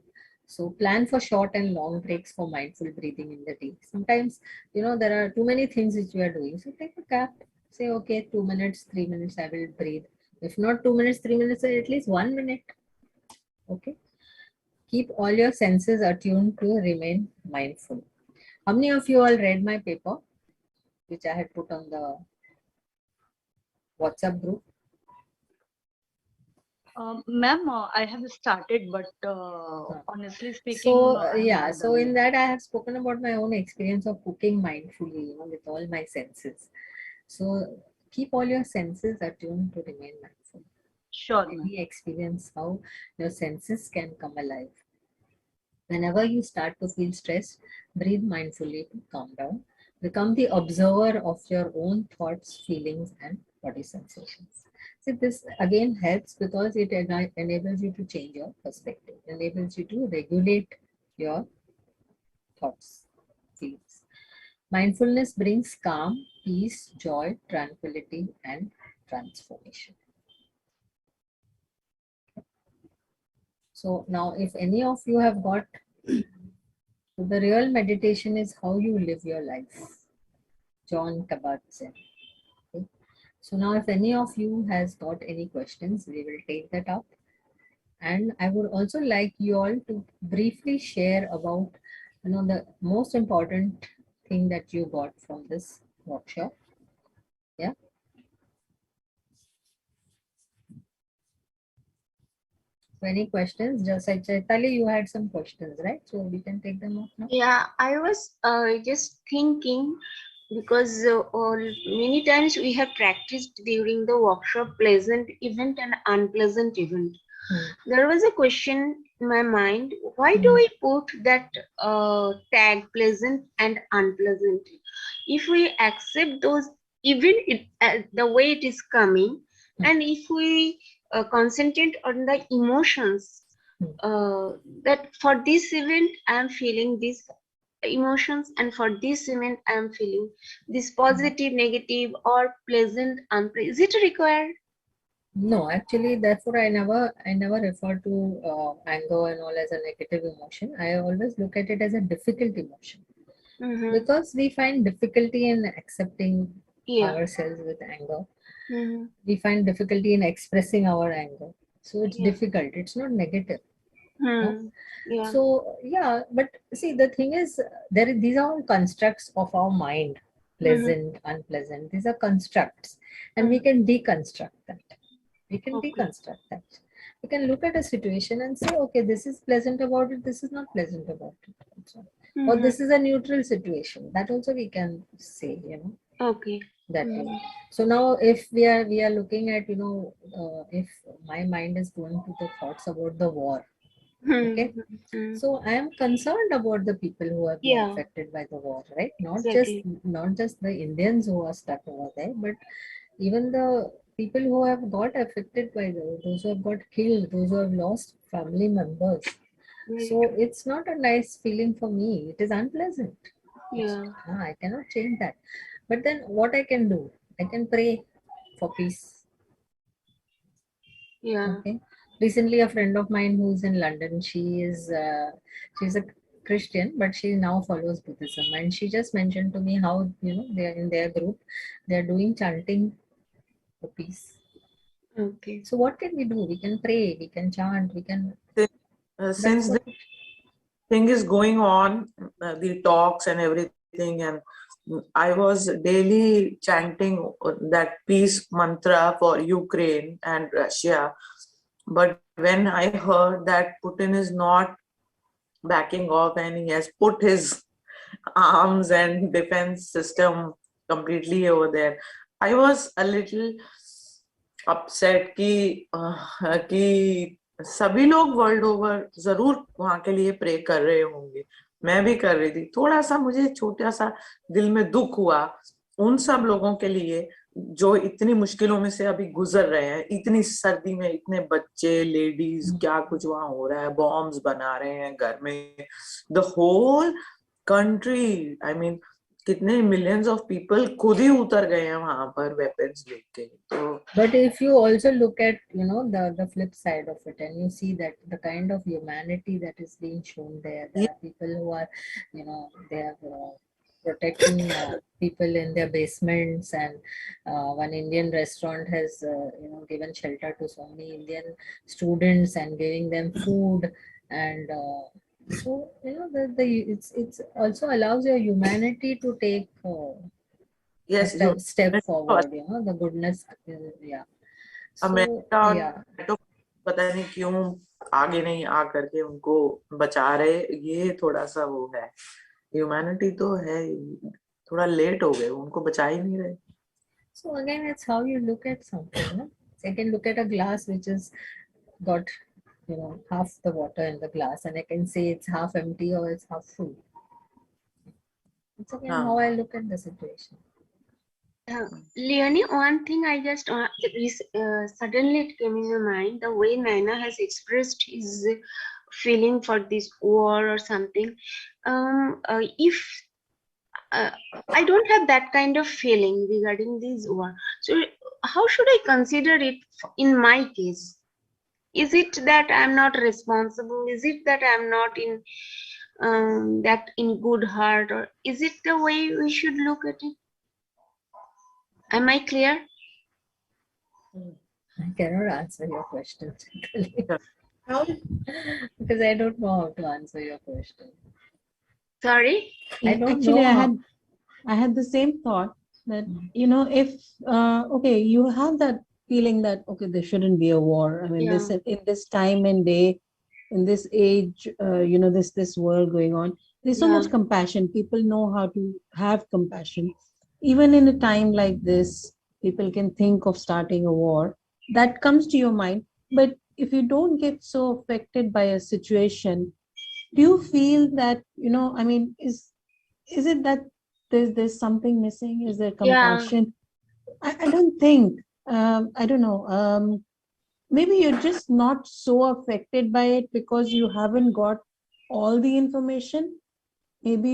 So plan for short and long breaks for mindful breathing in the day. Sometimes, there are too many things which we are doing. So take a gap. Say, okay, 2 minutes, 3 minutes, I will breathe. If not 2 minutes, 3 minutes, at least 1 minute. Okay. Keep all your senses attuned to remain mindful. How many of you all read my paper, which I had put on the WhatsApp group? Ma'am, I have started, but honestly speaking, So I'm yeah, not so done in yet. that I have spoken about my own experience of cooking mindfully, with all my senses. So keep all your senses attuned to remain mindful. Sure, ma'am. Really experience how your senses can come alive. Whenever you start to feel stressed, breathe mindfully to calm down. Become the observer of your own thoughts, feelings, and body sensations. So this again helps because it enables you to change your perspective, enables you to regulate your thoughts, feelings. Mindfulness brings calm, peace, joy, tranquility, and transformation. So now, if any of you have got, so the real meditation is how you live your life. John Kabat-Zinn. Okay. So now, if any of you has got any questions, we will take that up. And I would also like you all to briefly share about, the most important thing that you got from this workshop. Yeah. So any questions? Just like Chaitali, you had some questions, right? So we can take them up now. Yeah, I was just thinking because many times we have practiced during the workshop pleasant event and unpleasant event. There was a question in my mind, why do we put that tag pleasant and unpleasant? If we accept those, even the way it is coming, and if we concentrate on the emotions, that for this event I am feeling this emotions, and for this event I am feeling this positive, negative, or pleasant, unpleasant. Is it required? No, actually, therefore, I never refer to anger and all as a negative emotion. I always look at it as a difficult emotion because we find difficulty in accepting Yeah. ourselves with anger. Mhm. We find difficulty in expressing our anger. So it's Yeah. difficult. It's not negative. No? Yeah. So yeah, but see, the thing is, these are all constructs of our mind, pleasant, unpleasant. These are constructs, and we can deconstruct that. We can Okay. deconstruct that. We can look at a situation and say, okay, this is pleasant about it, this is not pleasant about it. Also. Or this is a neutral situation. That also we can say, Okay. that way. So now if we are looking at, if my mind is going to the thoughts about the war, okay. So I am concerned about the people who have been Yeah. affected by the war, right? Exactly. Not just the Indians who are stuck over there, but even the people who have got affected by those who have got killed, those who have lost family members. So it's not a nice feeling for me. It is unpleasant. Yeah. I cannot change that. But then what I can do? I can pray for peace. Yeah. Okay. Recently, a friend of mine who's in London, she's a Christian, but she now follows Buddhism, and she just mentioned to me how they are in their group, they are doing chanting for peace. Okay. So what can we do? We can pray, we can chant, we can. Since the thing is going on, the talks and everything, and I was daily chanting that peace mantra for Ukraine and Russia. But when I heard that Putin is not backing off and he has put his arms and defense system completely over there, I was a little upset कि सभी लोग world over जरूर वहां के लिए pray कर रहे होंगे, मैं भी कर रही थी। थोड़ा सा मुझे छोटा सा दिल में दुख हुआ उन सब लोगों के लिए जो इतनी मुश्किलों में से अभी गुजर रहे हैं, इतनी सर्दी में इतने बच्चे, लेडीज, क्या कुछ वहां हो रहा है, बॉम्ब्स बना रहे हैं घर में, the whole country, I mean, कितने millions of people खुद ही उतर गए हैं वहां पर weapons लेके. तो But if you also look at, you know, the flip side of it, and you see that the kind of humanity that is being shown there, there are people who are, you know, they are protecting people in their basements, and one Indian restaurant has, you know, given shelter to so many Indian students and giving them food, and so you know the it's also allows your humanity to take. A yes, step humanity तो forward, you know, the goodness, yeah. So, America और yeah. NATO पता नहीं क्यों आगे नहीं आ करके उनको बचा रहे, ये थोड़ा सा वो है. ह्यूमैनिटी तो है, थोड़ा लेट हो गए, उनको बचा ही नहीं रहे. So again, it's how you look at something, no? So I can look at a glass which is got, you know, half the water in the glass, and I can say it's half empty or it's half full. It's again how I look at the situation. Leonie, one thing I just suddenly it came in my mind, the way Naina has expressed his feeling for this war or something. If I don't have that kind of feeling regarding this war, so how should I consider it in my case? Is it that I'm not responsible? Is it that I'm not in that in good heart, or is it the way we should look at it? Am I clear? I cannot answer your question Yeah. because I don't know how to answer your question. Sorry? I don't Actually, know. I had the same thought that, you know, if okay, you have that feeling that okay, there shouldn't be a war. I mean, Yeah. this in this time and day, in this age, you know, this world going on, there's so much Yeah. compassion. People know how to have compassion. Even in a time like this, people can think of starting a war. That comes to your mind. But if you don't get so affected by a situation, do you feel that, you know, I mean, is it that there's something missing? Is there Yeah. compassion? I don't think. I don't know. Maybe you're just not so affected by it because you haven't got all the information. Maybe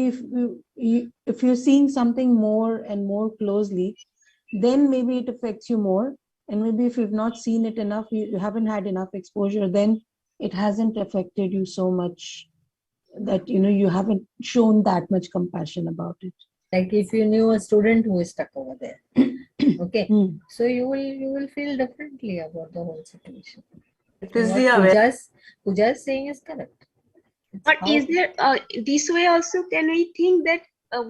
if you're seeing something more and more closely, then maybe it affects you more. And maybe if you've not seen it enough, you haven't had enough exposure, then it hasn't affected you so much that, you know, you haven't shown that much compassion about it. Like if you knew a student who is stuck over there, okay, so you will feel differently about the whole situation. It is What the awareness. Pooja is saying is correct. It's But how- is there this way also? Can we think that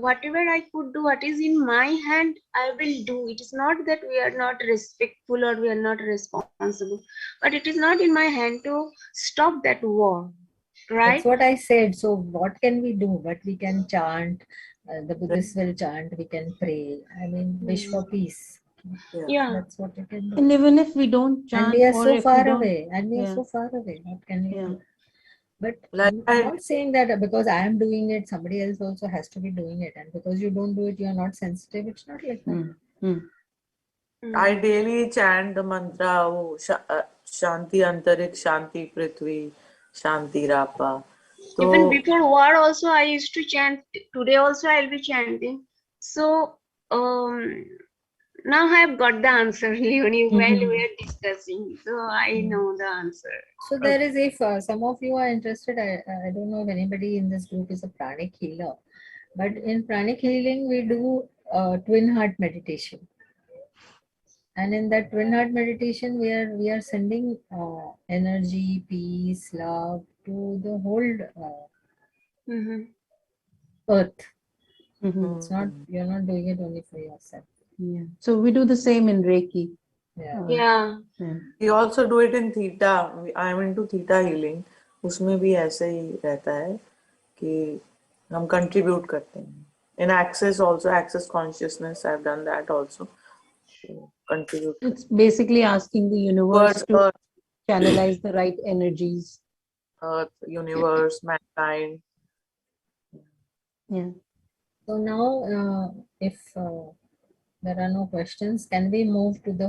whatever I could do, what is in my hand, I will do? It is not that we are not respectful or we are not responsible, but it is not in my hand to stop that war, right? That's what I said. So what can we do? But we can chant. The Buddhists will chant. We can pray. I mean, wish for peace. Yeah. That's what we can do. And even if we don't And chant, we are or so if far we don't, away. And we are yeah, so far away. What can we yeah. do? But Like I'm not saying that because I am doing it, somebody else also has to be doing it. And because you don't do it, you're not sensitive. It's not like that. I daily chant the mantra, वो शांति अंतरिक्ष, शांति पृथ्वी, शांति रापा. Even before war also I used to chant. Today also I'll be chanting. So now I have got the answer, Leonie, while we are discussing. So I know the answer. So there is, if some of you are interested, I don't know if anybody in this group is a pranic healer, but in pranic healing we do twin heart meditation, and in that twin heart meditation we are sending energy, peace, love to the whole earth. It's not, you're not doing it only for yourself. Yeah. So we do the same in Reiki. Yeah. We also do it in theta. I am into theta healing. उसमें भी ऐसे ही रहता है कि हम contribute करते हैं. In access also, access consciousness, I've done that also. Contribute. It's basically asking the universe to Earth, channelize the right energies. Earth, universe, mankind. Yeah. So now, if there are no questions, can we move to the